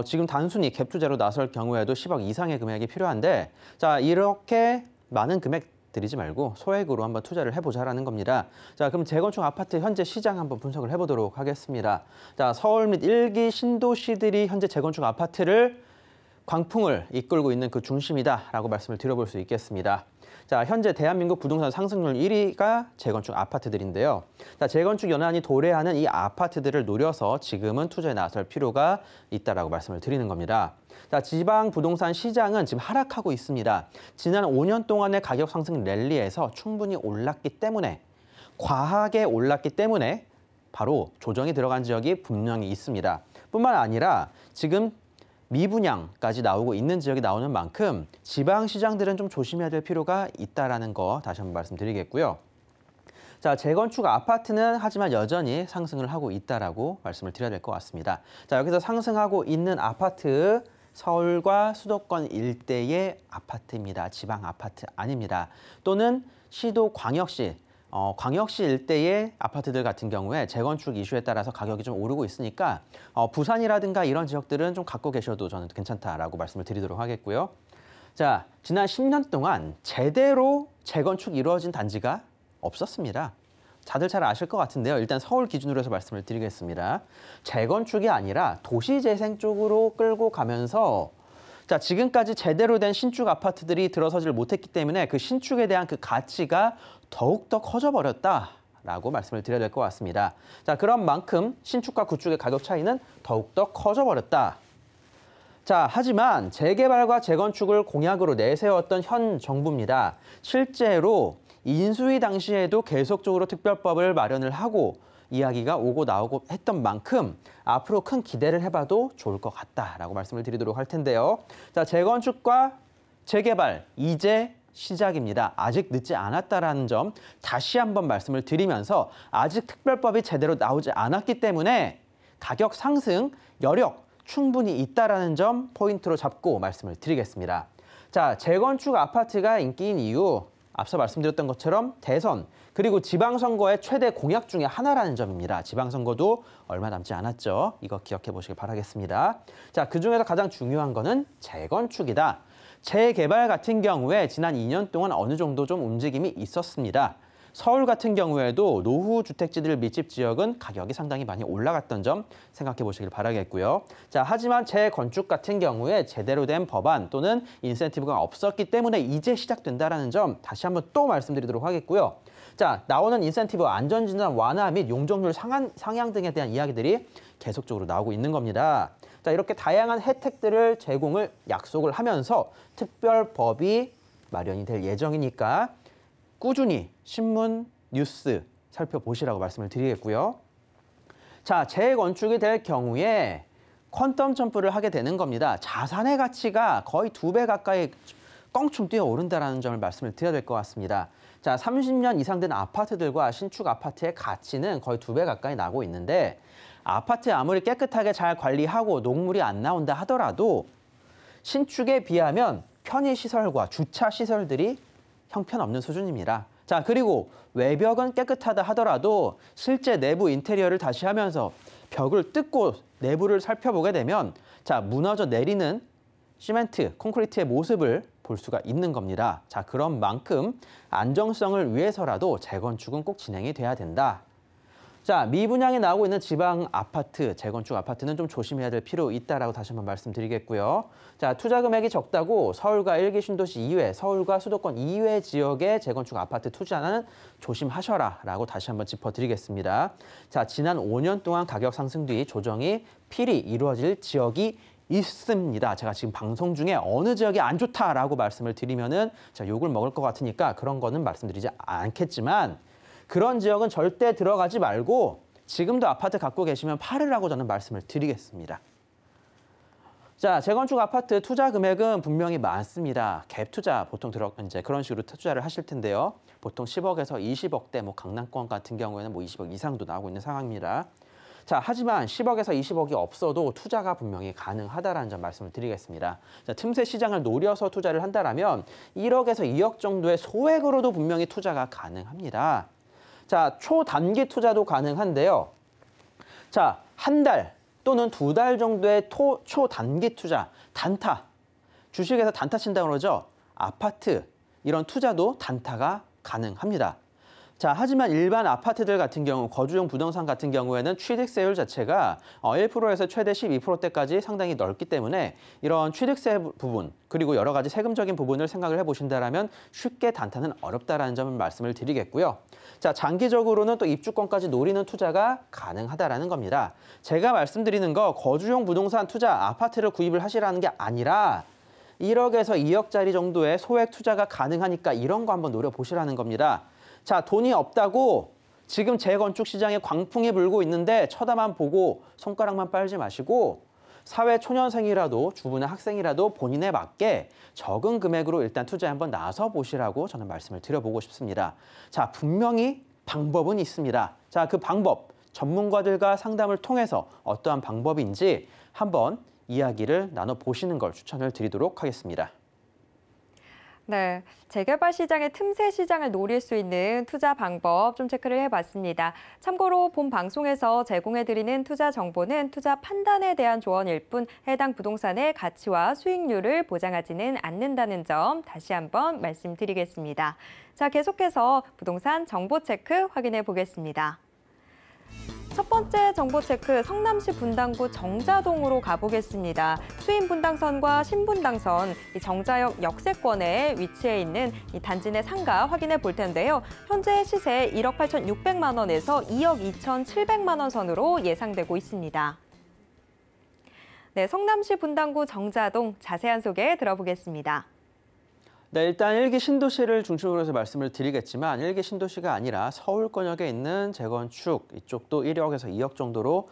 지금 단순히 갭 투자로 나설 경우에도 10억 이상의 금액이 필요한데 자, 이렇게 많은 금액 들이지 말고 소액으로 한번 투자를 해보자라는 겁니다. 자, 그럼 재건축 아파트 현재 시장 한번 분석을 해보도록 하겠습니다. 자, 서울 및 1기 신도시들이 현재 재건축 아파트를 광풍을 이끌고 있는 그 중심이다라고 말씀을 드려볼 수 있겠습니다. 자, 현재 대한민국 부동산 상승률 1위가 재건축 아파트들인데요. 자, 재건축 연한이 도래하는 이 아파트들을 노려서 지금은 투자에 나설 필요가 있다라고 말씀을 드리는 겁니다. 자, 지방 부동산 시장은 지금 하락하고 있습니다. 지난 5년 동안의 가격 상승 랠리에서 충분히 올랐기 때문에 과하게 올랐기 때문에 바로 조정이 들어간 지역이 분명히 있습니다. 뿐만 아니라 지금 미분양까지 나오고 있는 지역이 나오는 만큼 지방 시장들은 좀 조심해야 될 필요가 있다라는 거 다시 한번 말씀드리겠고요. 자, 재건축 아파트는 하지만 여전히 상승을 하고 있다라고 말씀을 드려야 될 것 같습니다. 자, 여기서 상승하고 있는 아파트 서울과 수도권 일대의 아파트입니다. 지방 아파트 아닙니다. 또는 시도 광역시 광역시 일대의 아파트들 같은 경우에 재건축 이슈에 따라서 가격이 좀 오르고 있으니까 부산이라든가 이런 지역들은 좀 갖고 계셔도 저는 괜찮다라고 말씀을 드리도록 하겠고요. 자, 지난 10년 동안 제대로 재건축 이루어진 단지가 없었습니다. 다들 잘 아실 것 같은데요. 일단 서울 기준으로 해서 말씀을 드리겠습니다. 재건축이 아니라 도시재생 쪽으로 끌고 가면서 자, 지금까지 제대로 된 신축 아파트들이 들어서질 못했기 때문에 그 신축에 대한 그 가치가 더욱더 커져버렸다라고 말씀을 드려야 될 것 같습니다. 자, 그런 만큼 신축과 구축의 가격 차이는 더욱더 커져버렸다. 자, 하지만 재개발과 재건축을 공약으로 내세웠던 현 정부입니다. 실제로 인수위 당시에도 계속적으로 특별법을 마련을 하고 이야기가 오고 나오고 했던 만큼 앞으로 큰 기대를 해봐도 좋을 것 같다라고 말씀을 드리도록 할 텐데요. 자, 재건축과 재개발 이제 시작입니다. 아직 늦지 않았다라는 점 다시 한번 말씀을 드리면서 아직 특별법이 제대로 나오지 않았기 때문에 가격 상승 여력 충분히 있다라는 점 포인트로 잡고 말씀을 드리겠습니다. 자, 재건축 아파트가 인기인 이유 앞서 말씀드렸던 것처럼 대선 그리고 지방선거의 최대 공약 중에 하나라는 점입니다. 지방선거도 얼마 남지 않았죠. 이거 기억해 보시길 바라겠습니다. 자, 그중에서 가장 중요한 거는 재건축이다. 재개발 같은 경우에 지난 2년 동안 어느 정도 좀 움직임이 있었습니다. 서울 같은 경우에도 노후 주택지들 밀집 지역은 가격이 상당히 많이 올라갔던 점 생각해 보시길 바라겠고요. 자, 하지만 재건축 같은 경우에 제대로 된 법안 또는 인센티브가 없었기 때문에 이제 시작된다는 점 다시 한번 또 말씀드리도록 하겠고요. 자, 나오는 인센티브 안전진단 완화 및 용적률 상향 등에 대한 이야기들이 계속적으로 나오고 있는 겁니다. 자, 이렇게 다양한 혜택들을 제공을 약속을 하면서 특별법이 마련이 될 예정이니까 꾸준히 신문, 뉴스 살펴보시라고 말씀을 드리겠고요. 자, 재건축이 될 경우에 퀀텀 점프를 하게 되는 겁니다. 자산의 가치가 거의 2배 가까이 껑충 뛰어오른다는 점을 말씀을 드려야 될 것 같습니다. 자, 30년 이상 된 아파트들과 신축 아파트의 가치는 거의 2배 가까이 나고 있는데 아파트 아무리 깨끗하게 잘 관리하고 녹물이 안 나온다 하더라도 신축에 비하면 편의시설과 주차시설들이 형편없는 수준입니다. 자, 그리고 외벽은 깨끗하다 하더라도 실제 내부 인테리어를 다시 하면서 벽을 뜯고 내부를 살펴보게 되면 자, 무너져 내리는 시멘트, 콘크리트의 모습을 볼 수가 있는 겁니다. 자, 그런 만큼 안정성을 위해서라도 재건축은 꼭 진행이 돼야 된다. 자, 미분양에 나오고 있는 지방 아파트, 재건축 아파트는 좀 조심해야 될 필요 있다라고 다시 한번 말씀드리겠고요. 자, 투자 금액이 적다고 서울과 1기 신도시 이외, 서울과 수도권 이외 지역의 재건축 아파트 투자는 조심하셔라라고 다시 한번 짚어드리겠습니다. 자, 지난 5년 동안 가격 상승 뒤 조정이 필히 이루어질 지역이 있습니다. 제가 지금 방송 중에 어느 지역이 안 좋다라고 말씀을 드리면은 자, 욕을 먹을 것 같으니까 그런 거는 말씀드리지 않겠지만 그런 지역은 절대 들어가지 말고 지금도 아파트 갖고 계시면 팔으라고 저는 말씀을 드리겠습니다. 자, 재건축 아파트 투자 금액은 분명히 많습니다. 갭 투자 보통 이제 그런 식으로 투자를 하실 텐데요. 보통 10억에서 20억대, 뭐 강남권 같은 경우에는 뭐 20억 이상도 나오고 있는 상황입니다. 자, 하지만 10억에서 20억이 없어도 투자가 분명히 가능하다라는 점 말씀을 드리겠습니다. 자, 틈새 시장을 노려서 투자를 한다라면 1억에서 2억 정도의 소액으로도 분명히 투자가 가능합니다. 자, 초단기 투자도 가능한데요. 자, 한 달 또는 2달 정도의 초단기 투자, 단타. 주식에서 단타 친다고 그러죠. 아파트, 이런 투자도 단타가 가능합니다. 자, 하지만 일반 아파트들 같은 경우, 거주용 부동산 같은 경우에는 취득세율 자체가 1%에서 최대 12%대까지 상당히 넓기 때문에 이런 취득세 부분, 그리고 여러 가지 세금적인 부분을 생각을 해보신다면 쉽게 단타는 어렵다라는 점을 말씀을 드리겠고요. 자, 장기적으로는 또 입주권까지 노리는 투자가 가능하다라는 겁니다. 제가 말씀드리는 거 거주용 부동산 투자, 아파트를 구입을 하시라는 게 아니라 1억에서 2억짜리 정도의 소액 투자가 가능하니까 이런 거 한번 노려보시라는 겁니다. 자, 돈이 없다고 지금 재건축 시장에 광풍이 불고 있는데 쳐다만 보고 손가락만 빨지 마시고 사회 초년생이라도 주부나 학생이라도 본인에 맞게 적은 금액으로 일단 투자에 한번 나서 보시라고 저는 말씀을 드려보고 싶습니다. 자, 분명히 방법은 있습니다. 자, 그 방법 전문가들과 상담을 통해서 어떠한 방법인지 한번 이야기를 나눠보시는 걸 추천을 드리도록 하겠습니다. 네, 재개발 시장의 틈새 시장을 노릴 수 있는 투자 방법 좀 체크를 해봤습니다. 참고로 본 방송에서 제공해드리는 투자 정보는 투자 판단에 대한 조언일 뿐 해당 부동산의 가치와 수익률을 보장하지는 않는다는 점 다시 한번 말씀드리겠습니다. 자, 계속해서 부동산 정보 체크 확인해 보겠습니다. 첫 번째 정보 체크, 성남시 분당구 정자동으로 가보겠습니다. 수인 분당선과 신분당선, 이 정자역 역세권에 위치해 있는 이 단지 내 상가 확인해 볼 텐데요. 현재 시세 1억 8,600만 원에서 2억 2,700만 원 선으로 예상되고 있습니다. 네, 성남시 분당구 정자동 자세한 소개 들어보겠습니다. 네, 일단 1기 신도시를 중심으로 해서 말씀을 드리겠지만 1기 신도시가 아니라 서울권역에 있는 재건축 이쪽도 1억에서 2억 정도로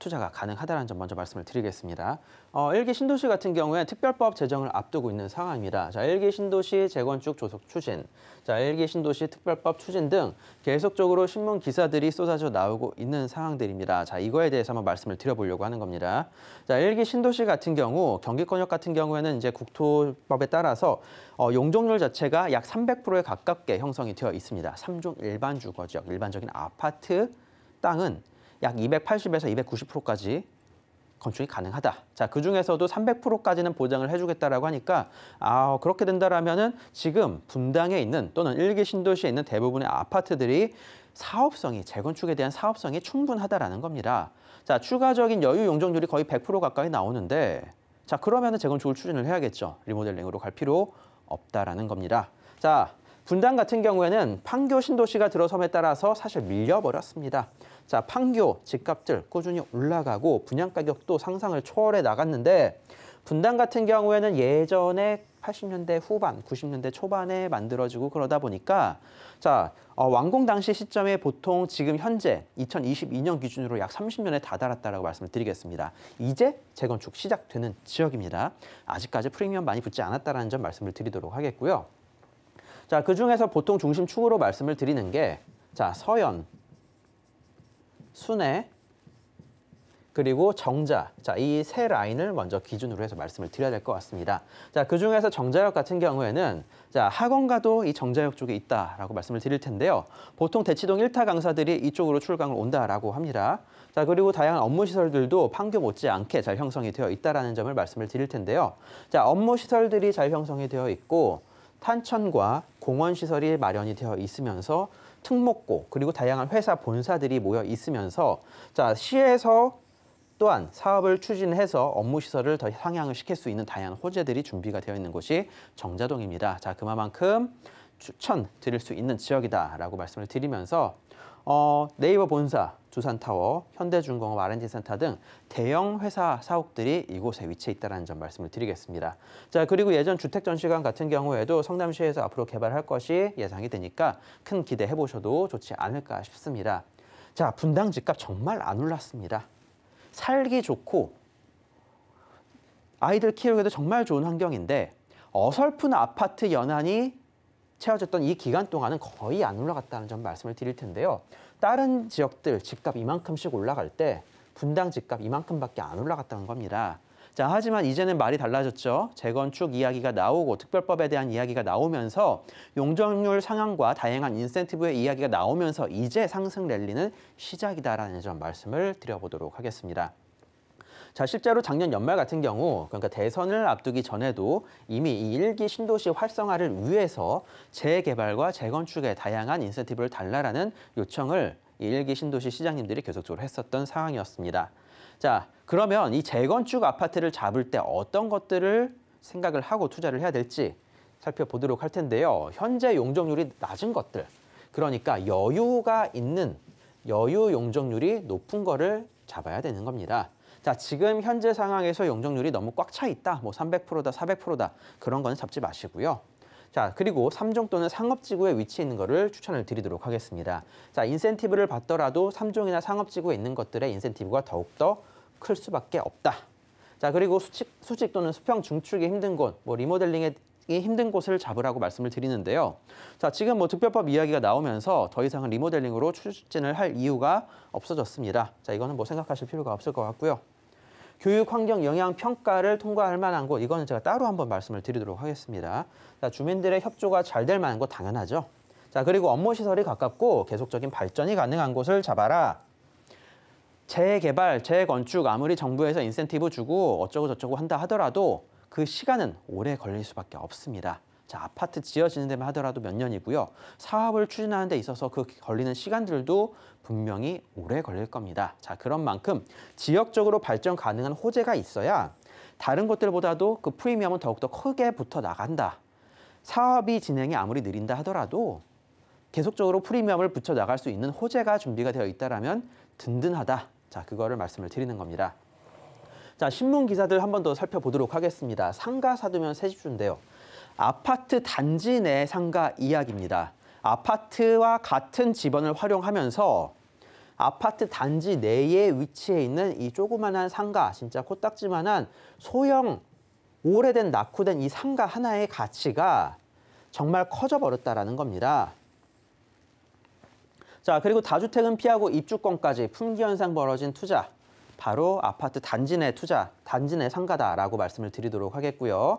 투자가 가능하다는 점 먼저 말씀을 드리겠습니다. 1기 신도시 같은 경우에 특별법 제정을 앞두고 있는 상황입니다. 자, 1기 신도시 재건축 조속 추진, 자, 1기 신도시 특별법 추진 등 계속적으로 신문 기사들이 쏟아져 나오고 있는 상황들입니다. 자, 이거에 대해서 한번 말씀을 드려보려고 하는 겁니다. 자, 1기 신도시 같은 경우 경기권역 같은 경우에는 이제 국토법에 따라서 용적률 자체가 약 300%에 가깝게 형성이 되어 있습니다. 3종 일반 주거지역, 일반적인 아파트 땅은 약 280에서 290%까지 건축이 가능하다. 자, 그중에서도 300%까지는 보장을 해주겠다라고 하니까 그렇게 된다라면은 지금 분당에 있는 또는 1기 신도시에 있는 대부분의 아파트들이 사업성이 재건축에 대한 사업성이 충분하다라는 겁니다. 자, 추가적인 여유 용적률이 거의 100% 가까이 나오는데 자, 그러면은 재건축을 추진을 해야겠죠. 리모델링으로 갈 필요 없다라는 겁니다. 자, 분당 같은 경우에는 판교 신도시가 들어섬에 따라서 사실 밀려버렸습니다. 자, 판교 집값들 꾸준히 올라가고 분양 가격도 상상을 초월해 나갔는데 분당 같은 경우에는 예전에 80년대 후반, 90년대 초반에 만들어지고 그러다 보니까 자, 완공 당시 시점에 보통 지금 현재 2022년 기준으로 약 30년에 다다랐다라고 말씀을 드리겠습니다. 이제 재건축 시작되는 지역입니다. 아직까지 프리미엄 많이 붙지 않았다라는 점 말씀을 드리도록 하겠고요. 자, 그중에서 보통 중심축으로 말씀을 드리는 게 자, 서현, 순회, 그리고 정자. 자, 이 세 라인을 먼저 기준으로 해서 말씀을 드려야 될 것 같습니다. 자, 그중에서 정자역 같은 경우에는 자, 학원가도 이 정자역 쪽에 있다라고 말씀을 드릴 텐데요. 보통 대치동 1타 강사들이 이쪽으로 출강을 온다라고 합니다. 자, 그리고 다양한 업무 시설들도 판교 못지않게 잘 형성이 되어 있다라는 점을 말씀을 드릴 텐데요. 자, 업무 시설들이 잘 형성이 되어 있고 탄천과 공원 시설이 마련이 되어 있으면서 특목고 그리고 다양한 회사 본사들이 모여 있으면서 자, 시에서 또한 사업을 추진해서 업무 시설을 더 상향을 시킬 수 있는 다양한 호재들이 준비가 되어 있는 곳이 정자동입니다. 자, 그만큼 추천드릴 수 있는 지역이다라고 말씀을 드리면서 네이버 본사, 두산타워, 현대중공업 R&D센터 등 대형 회사 사옥들이 이곳에 위치해 있다는 점 말씀을 드리겠습니다. 자, 그리고 예전 주택전시관 같은 경우에도 성남시에서 앞으로 개발할 것이 예상이 되니까 큰 기대해 보셔도 좋지 않을까 싶습니다. 자, 분당 집값 정말 안 올랐습니다. 살기 좋고 아이들 키우기도 정말 좋은 환경인데 어설픈 아파트 연한이 채워졌던 이 기간 동안은 거의 안 올라갔다는 점 말씀을 드릴 텐데요. 다른 지역들 집값 이만큼씩 올라갈 때 분당 집값 이만큼밖에 안 올라갔다는 겁니다. 자, 하지만 이제는 말이 달라졌죠. 재건축 이야기가 나오고 특별법에 대한 이야기가 나오면서 용적률 상향과 다양한 인센티브의 이야기가 나오면서 이제 상승 랠리는 시작이다라는 점 말씀을 드려보도록 하겠습니다. 자, 실제로 작년 연말 같은 경우 그러니까 대선을 앞두기 전에도 이미 이 1기 신도시 활성화를 위해서 재개발과 재건축에 다양한 인센티브를 달라라는 요청을 이 1기 신도시 시장님들이 계속적으로 했었던 상황이었습니다. 자, 그러면 이 재건축 아파트를 잡을 때 어떤 것들을 생각을 하고 투자를 해야 될지 살펴보도록 할 텐데요. 현재 용적률이 낮은 것들, 그러니까 여유가 있는 여유 용적률이 높은 거를 잡아야 되는 겁니다. 자, 지금 현재 상황에서 용적률이 너무 꽉 차 있다. 뭐 300%다, 400%다. 그런 건 잡지 마시고요. 자, 그리고 3종 또는 상업지구에 위치해 있는 거를 추천을 드리도록 하겠습니다. 자, 인센티브를 받더라도 3종이나 상업지구에 있는 것들의 인센티브가 더욱더 클 수밖에 없다. 자, 그리고 수직 또는 수평 중축이 힘든 곳, 뭐 리모델링이 힘든 곳을 잡으라고 말씀을 드리는데요. 자, 지금 뭐 특별법 이야기가 나오면서 더 이상은 리모델링으로 추진을 할 이유가 없어졌습니다. 자, 이거는 뭐 생각하실 필요가 없을 것 같고요. 교육 환경 영향 평가를 통과할 만한 곳, 이거는 제가 따로 한번 말씀을 드리도록 하겠습니다. 자, 주민들의 협조가 잘 될 만한 곳 당연하죠. 자, 그리고 업무 시설이 가깝고 계속적인 발전이 가능한 곳을 잡아라. 재개발, 재건축 아무리 정부에서 인센티브 주고 어쩌고 저쩌고 한다 하더라도 그 시간은 오래 걸릴 수밖에 없습니다. 자, 아파트 지어지는 데만 하더라도 몇 년이고요. 사업을 추진하는 데 있어서 그 걸리는 시간들도 분명히 오래 걸릴 겁니다. 자, 그런 만큼 지역적으로 발전 가능한 호재가 있어야 다른 곳들보다도 그 프리미엄은 더욱더 크게 붙어 나간다. 사업이 진행이 아무리 느린다 하더라도 계속적으로 프리미엄을 붙여 나갈 수 있는 호재가 준비가 되어 있다라면 든든하다. 자, 그거를 말씀을 드리는 겁니다. 자, 신문 기사들 한 번 더 살펴보도록 하겠습니다. 상가 사두면 새집주인데요. 아파트 단지 내 상가 이야기입니다. 아파트와 같은 지번을 활용하면서 아파트 단지 내에 위치해 있는 이 조그만한 상가, 진짜 코딱지만한 소형 오래된 낙후된 이 상가 하나의 가치가 정말 커져버렸다라는 겁니다. 자, 그리고 다주택은 피하고 입주권까지 품귀현상 벌어진 투자. 바로 아파트 단지 내 투자, 단지 내 상가다라고 말씀을 드리도록 하겠고요.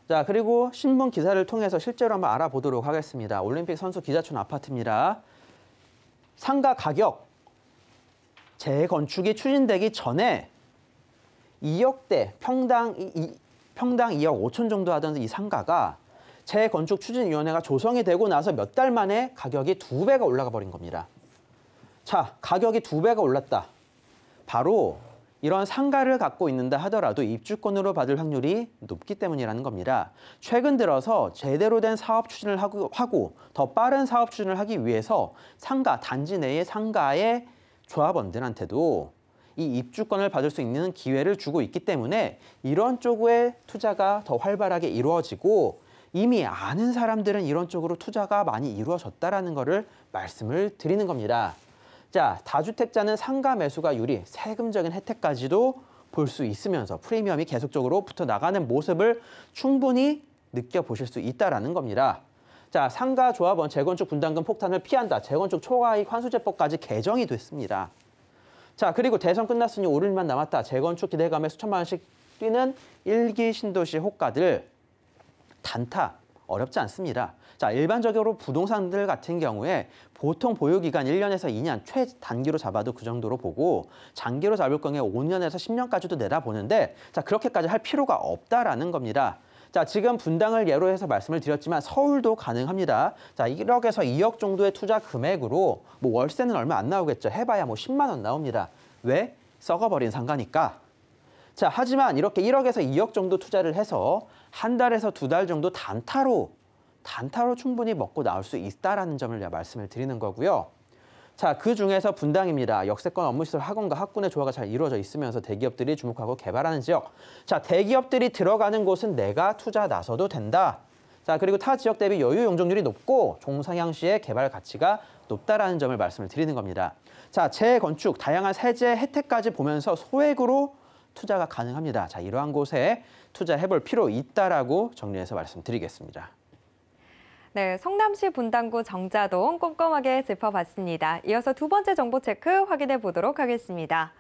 자, 그리고 신문 기사를 통해서 실제로 한번 알아보도록 하겠습니다. 올림픽 선수 기자촌 아파트입니다. 상가 가격, 재건축이 추진되기 전에 2억대, 평당 2억 5천 정도 하던 이 상가가 재건축 추진위원회가 조성이 되고 나서 몇 달 만에 가격이 2배가 올라가 버린 겁니다. 자, 가격이 2배가 올랐다. 바로 이런 상가를 갖고 있는다 하더라도 입주권으로 받을 확률이 높기 때문이라는 겁니다. 최근 들어서 제대로 된 사업 추진을 하고 더 빠른 사업 추진을 하기 위해서 상가, 단지 내의 상가의 조합원들한테도 이 입주권을 받을 수 있는 기회를 주고 있기 때문에 이런 쪽의 투자가 더 활발하게 이루어지고 이미 아는 사람들은 이런 쪽으로 투자가 많이 이루어졌다라는 거를 말씀을 드리는 겁니다. 자, 다주택자는 상가 매수가 유리, 세금적인 혜택까지도 볼 수 있으면서 프리미엄이 계속적으로 붙어 나가는 모습을 충분히 느껴보실 수 있다라는 겁니다. 자, 상가 조합원 재건축 분담금 폭탄을 피한다. 재건축 초과이익 환수제법까지 개정이 됐습니다. 자, 그리고 대선 끝났으니 오를만 남았다. 재건축 기대감에 수천만 원씩 뛰는 일기 신도시 호가들 단타 어렵지 않습니다. 자, 일반적으로 부동산들 같은 경우에 보통 보유기간 1년에서 2년 최단기로 잡아도 그 정도로 보고 장기로 잡을 경우에 5년에서 10년까지도 내다보는데 자, 그렇게까지 할 필요가 없다라는 겁니다. 자, 지금 분당을 예로 해서 말씀을 드렸지만 서울도 가능합니다. 자, 1억에서 2억 정도의 투자 금액으로 뭐 월세는 얼마 안 나오겠죠. 해봐야 뭐 10만 원 나옵니다. 왜? 썩어버린 상가니까. 자, 하지만 이렇게 1억에서 2억 정도 투자를 해서 한 달에서 두 달 정도 단타로 충분히 먹고 나올 수 있다라는 점을 제가 말씀을 드리는 거고요. 자, 그 중에서 분당입니다. 역세권 업무시설 학원과 학군의 조화가 잘 이루어져 있으면서 대기업들이 주목하고 개발하는 지역. 자, 대기업들이 들어가는 곳은 내가 투자 나서도 된다. 자, 그리고 타 지역 대비 여유 용적률이 높고 종상향시의 개발 가치가 높다라는 점을 말씀을 드리는 겁니다. 자, 재건축, 다양한 세제 혜택까지 보면서 소액으로 투자가 가능합니다. 자, 이러한 곳에 투자해볼 필요 있다라고 정리해서 말씀드리겠습니다. 네, 성남시 분당구 정자동 꼼꼼하게 짚어봤습니다. 이어서 두 번째 정보 체크 확인해 보도록 하겠습니다.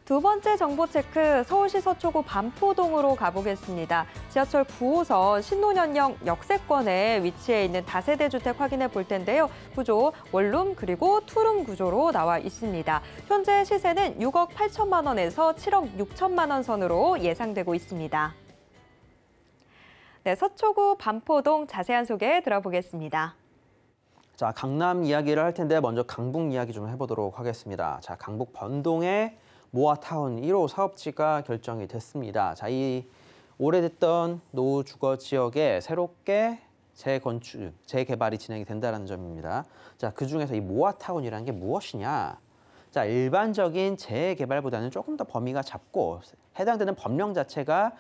두 번째 정보 체크, 서울시 서초구 반포동으로 가보겠습니다. 지하철 9호선 신논현역 역세권에 위치해 있는 다세대 주택 확인해 볼 텐데요. 구조 원룸 그리고 투룸 구조로 나와 있습니다. 현재 시세는 6억 8천만 원에서 7억 6천만 원 선으로 예상되고 있습니다. 네, 서초구 반포동 자세한 소개 들어보겠습니다. 자, 강남 이야기를 할 텐데 먼저 강북 이야기 좀 해보도록 하겠습니다. 자, 강북 번동의 모아타운 1호 사업지가 결정이 됐습니다. 자, 이 오래됐던 노후주거 지역에 새롭게 재건축, 재개발이 진행이 된다는 점입니다. 자, 그중에서 이 모아타운이라는 게 무엇이냐? 자, 일반적인 재개발보다는 조금 더 범위가 작고 해당되는 법령 자체가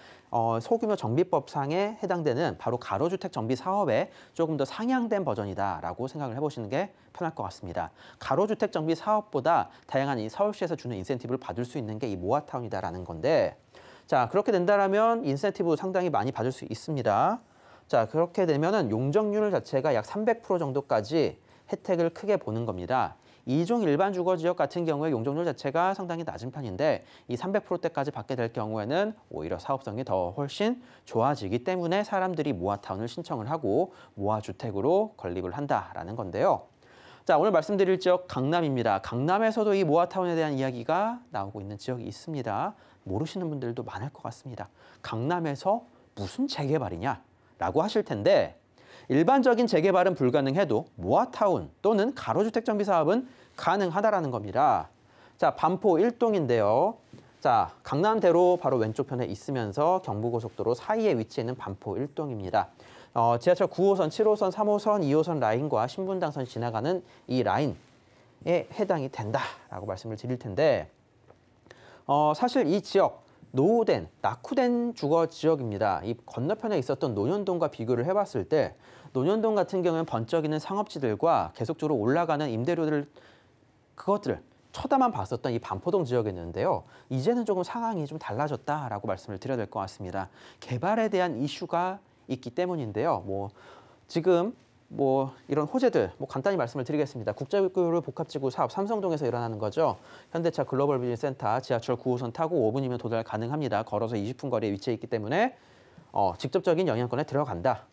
소규모 정비법상에 해당되는 바로 가로주택 정비 사업에 조금 더 상향된 버전이다라고 생각을 해보시는 게 편할 것 같습니다. 가로주택 정비 사업보다 다양한 이 서울시에서 주는 인센티브를 받을 수 있는 게 이 모아타운이다라는 건데, 자, 그렇게 된다라면 인센티브 상당히 많이 받을 수 있습니다. 자, 그렇게 되면은 용적률 자체가 약 300% 정도까지 혜택을 크게 보는 겁니다. 2종 일반 주거 지역 같은 경우에 용적률 자체가 상당히 낮은 편인데 이 300%대까지 받게 될 경우에는 오히려 사업성이 더 훨씬 좋아지기 때문에 사람들이 모아타운을 신청을 하고 모아주택으로 건립을 한다라는 건데요. 자, 오늘 말씀드릴 지역 강남입니다. 강남에서도 이 모아타운에 대한 이야기가 나오고 있는 지역이 있습니다. 모르시는 분들도 많을 것 같습니다. 강남에서 무슨 재개발이냐라고 하실 텐데 일반적인 재개발은 불가능해도 모아타운 또는 가로주택 정비 사업은 가능하다라는 겁니다. 자, 반포 1동인데요. 자, 강남대로 바로 왼쪽 편에 있으면서 경부고속도로 사이에 위치해 있는 반포 1동입니다. 지하철 9호선, 7호선, 3호선, 2호선 라인과 신분당선 지나가는 이 라인에 해당이 된다라고 말씀을 드릴 텐데 사실 이 지역 노후된, 낙후된 주거 지역입니다. 이 건너편에 있었던 논현동과 비교를 해봤을 때 논현동 같은 경우는 번쩍이는 상업지들과 계속적으로 올라가는 임대료들 그것들을 쳐다만 봤었던 이 반포동 지역이었는데요. 이제는 조금 상황이 좀 달라졌다라고 말씀을 드려야 될 것 같습니다. 개발에 대한 이슈가 있기 때문인데요. 지금 이런 호재들 간단히 말씀을 드리겠습니다. 국제교류 복합지구 사업 삼성동에서 일어나는 거죠. 현대차 글로벌 비즈니스센터 지하철 9호선 타고 5분이면 도달 가능합니다. 걸어서 20분 거리에 위치해 있기 때문에 직접적인 영향권에 들어간다.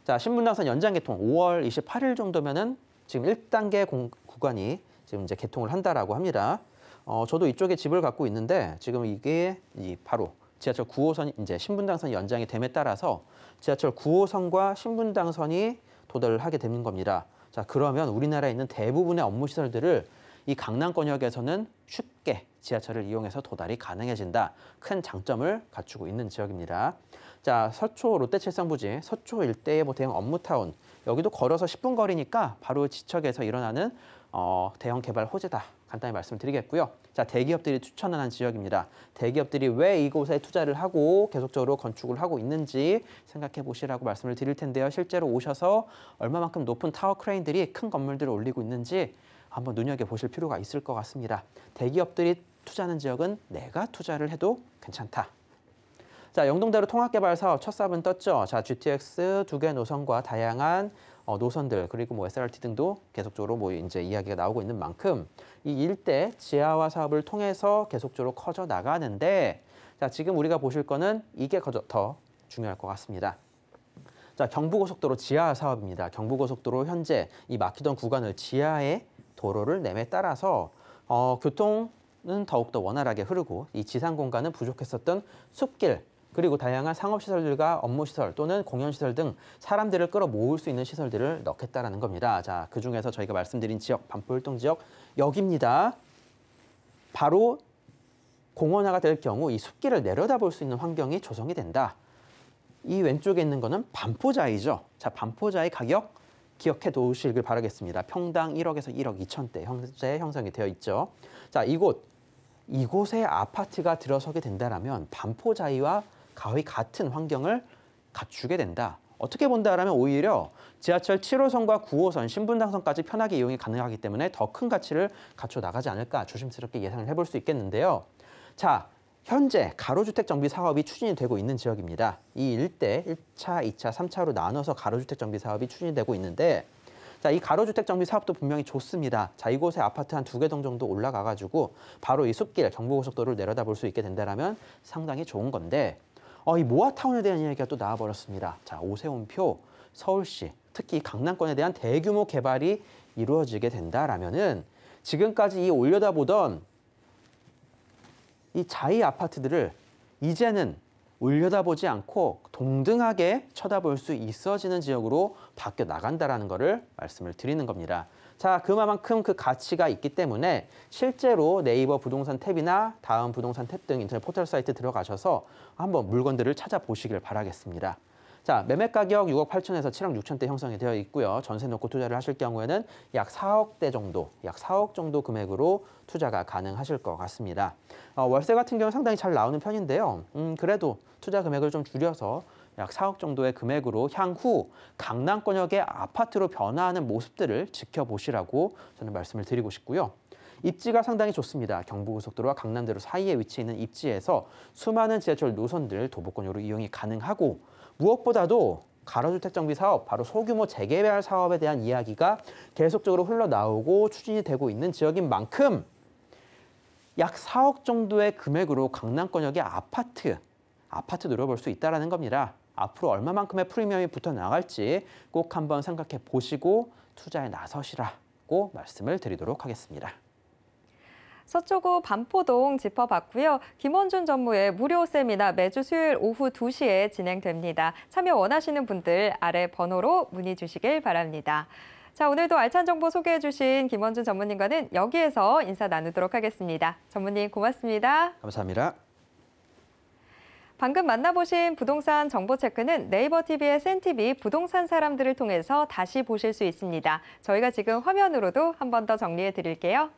자, 신분당선 연장 개통 5월 28일 정도면은 지금 1단계 구간이 지금 이제 개통을 한다라고 합니다. 저도 이쪽에 집을 갖고 있는데 지금 이게 바로 지하철 9호선 이제 신분당선 연장이 됨에 따라서 지하철 9호선과 신분당선이 도달을 하게 되는 겁니다. 자, 그러면 우리나라에 있는 대부분의 업무 시설들을 이 강남권역에서는 쉽게 지하철을 이용해서 도달이 가능해진다. 큰 장점을 갖추고 있는 지역입니다. 자, 서초 롯데칠성부지 서초 일대의 대형 업무타운 여기도 걸어서 10분 거리니까 바로 지척에서 일어나는 대형 개발 호재다. 간단히 말씀드리겠고요. 자, 대기업들이 추천하는 지역입니다. 대기업들이 왜 이곳에 투자를 하고 계속적으로 건축을 하고 있는지 생각해 보시라고 말씀을 드릴 텐데요. 실제로 오셔서 얼마만큼 높은 타워 크레인들이 큰 건물들을 올리고 있는지 한번 눈여겨보실 필요가 있을 것 같습니다. 대기업들이 투자하는 지역은 내가 투자를 해도 괜찮다. 자, 영동대로 통합개발 사업 첫 삽은 떴죠. 자, GTX 2개 노선과 다양한 노선들 그리고 뭐 SRT 등도 계속적으로 뭐 이제 이야기가 나오고 있는 만큼 이 일대 지하화 사업을 통해서 계속적으로 커져 나가는데 자, 지금 우리가 보실 거는 이게 더 중요할 것 같습니다. 자, 경부고속도로 지하화 사업입니다. 경부고속도로 현재 이 막히던 구간을 지하의 도로를 냄에 따라서 교통은 더욱더 원활하게 흐르고 이 지상 공간은 부족했었던 숲길 그리고 다양한 상업시설들과 업무시설 또는 공연시설 등 사람들을 끌어모을 수 있는 시설들을 넣겠다라는 겁니다. 자, 그중에서 저희가 말씀드린 지역, 반포일동 지역 여기입니다. 바로 공원화가 될 경우 이 숲길을 내려다볼 수 있는 환경이 조성이 된다. 이 왼쪽에 있는 거는 반포자이죠. 자, 반포자이 가격 기억해 두시길 바라겠습니다. 평당 1억에서 1억 2천대 현재 형성이 되어 있죠. 자, 이곳에 아파트가 들어서게 된다라면 반포자이와 거의 같은 환경을 갖추게 된다. 어떻게 본다라면 오히려 지하철 7호선과 9호선, 신분당선까지 편하게 이용이 가능하기 때문에 더 큰 가치를 갖춰 나가지 않을까 조심스럽게 예상을 해볼 수 있겠는데요. 자, 현재 가로주택 정비 사업이 추진이 되고 있는 지역입니다. 이 일대 1차, 2차, 3차로 나눠서 가로주택 정비 사업이 추진이 되고 있는데 자, 이 가로주택 정비 사업도 분명히 좋습니다. 자, 이곳에 아파트 한 2개 정도 올라가가지고 바로 이 숲길, 경부고속도로를 내려다볼 수 있게 된다면 상당히 좋은 건데 이 모아타운에 대한 이야기가 또 나와버렸습니다. 자, 오세훈표 서울시, 특히 강남권에 대한 대규모 개발이 이루어지게 된다라면은 지금까지 이 올려다보던 이 자이 아파트들을 이제는 올려다보지 않고 동등하게 쳐다볼 수 있어지는 지역으로 바뀌어 나간다라는 것을 말씀을 드리는 겁니다. 자, 그만큼 그 가치가 있기 때문에 실제로 네이버 부동산 탭이나 다음 부동산 탭 등 인터넷 포털 사이트 들어가셔서 한번 물건들을 찾아보시길 바라겠습니다. 자, 매매 가격 6억 8천에서 7억 6천대 형성이 되어 있고요. 전세 놓고 투자를 하실 경우에는 약 4억대 정도, 약 4억 정도 금액으로 투자가 가능하실 것 같습니다. 월세 같은 경우는 상당히 잘 나오는 편인데요. 그래도 투자 금액을 좀 줄여서 약 4억 정도의 금액으로 향후 강남권역의 아파트로 변화하는 모습들을 지켜보시라고 저는 말씀을 드리고 싶고요. 입지가 상당히 좋습니다. 경부고속도로와 강남대로 사이에 위치해 있는 입지에서 수많은 지하철 노선들 도보권으로 이용이 가능하고 무엇보다도 가로주택 정비 사업, 바로 소규모 재개발 사업에 대한 이야기가 계속적으로 흘러나오고 추진이 되고 있는 지역인 만큼 약 4억 정도의 금액으로 강남권역의 아파트 누려볼 수 있다는 겁니다. 앞으로 얼마만큼의 프리미엄이 붙어 나갈지 꼭 한번 생각해 보시고 투자에 나서시라고 말씀을 드리도록 하겠습니다. 서초구 반포동 짚어봤고요. 김원준 전무의 무료 세미나 매주 수요일 오후 2시에 진행됩니다. 참여 원하시는 분들 아래 번호로 문의 주시길 바랍니다. 자, 오늘도 알찬 정보 소개해 주신 김원준 전무님과는 여기에서 인사 나누도록 하겠습니다. 전무님 고맙습니다. 감사합니다. 방금 만나보신 부동산 정보 체크는 네이버 TV의 센TV 부동산 사람들을 통해서 다시 보실 수 있습니다. 저희가 지금 화면으로도 한 번 더 정리해 드릴게요.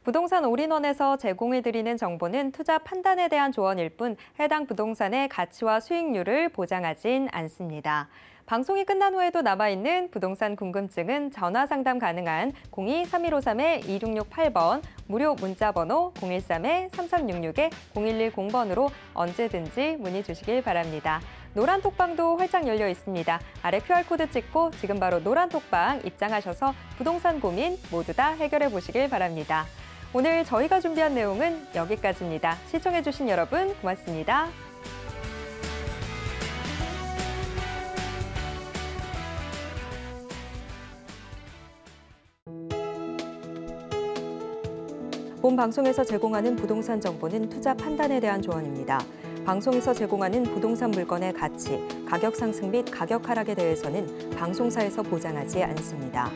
부동산 올인원에서 제공해드리는 정보는 투자 판단에 대한 조언일 뿐 해당 부동산의 가치와 수익률을 보장하진 않습니다. 방송이 끝난 후에도 남아있는 부동산 궁금증은 전화 상담 가능한 02-3153-2668번, 무료 문자번호 013-3366-0110번으로 언제든지 문의 주시길 바랍니다. 노란 톡방도 활짝 열려 있습니다. 아래 QR코드 찍고 지금 바로 노란 톡방 입장하셔서 부동산 고민 모두 다 해결해 보시길 바랍니다. 오늘 저희가 준비한 내용은 여기까지입니다. 시청해주신 여러분 고맙습니다. 본 방송에서 제공하는 부동산 정보는 투자 판단에 대한 조언입니다. 방송에서 제공하는 부동산 물건의 가치, 가격 상승 및 가격 하락에 대해서는 방송사에서 보장하지 않습니다.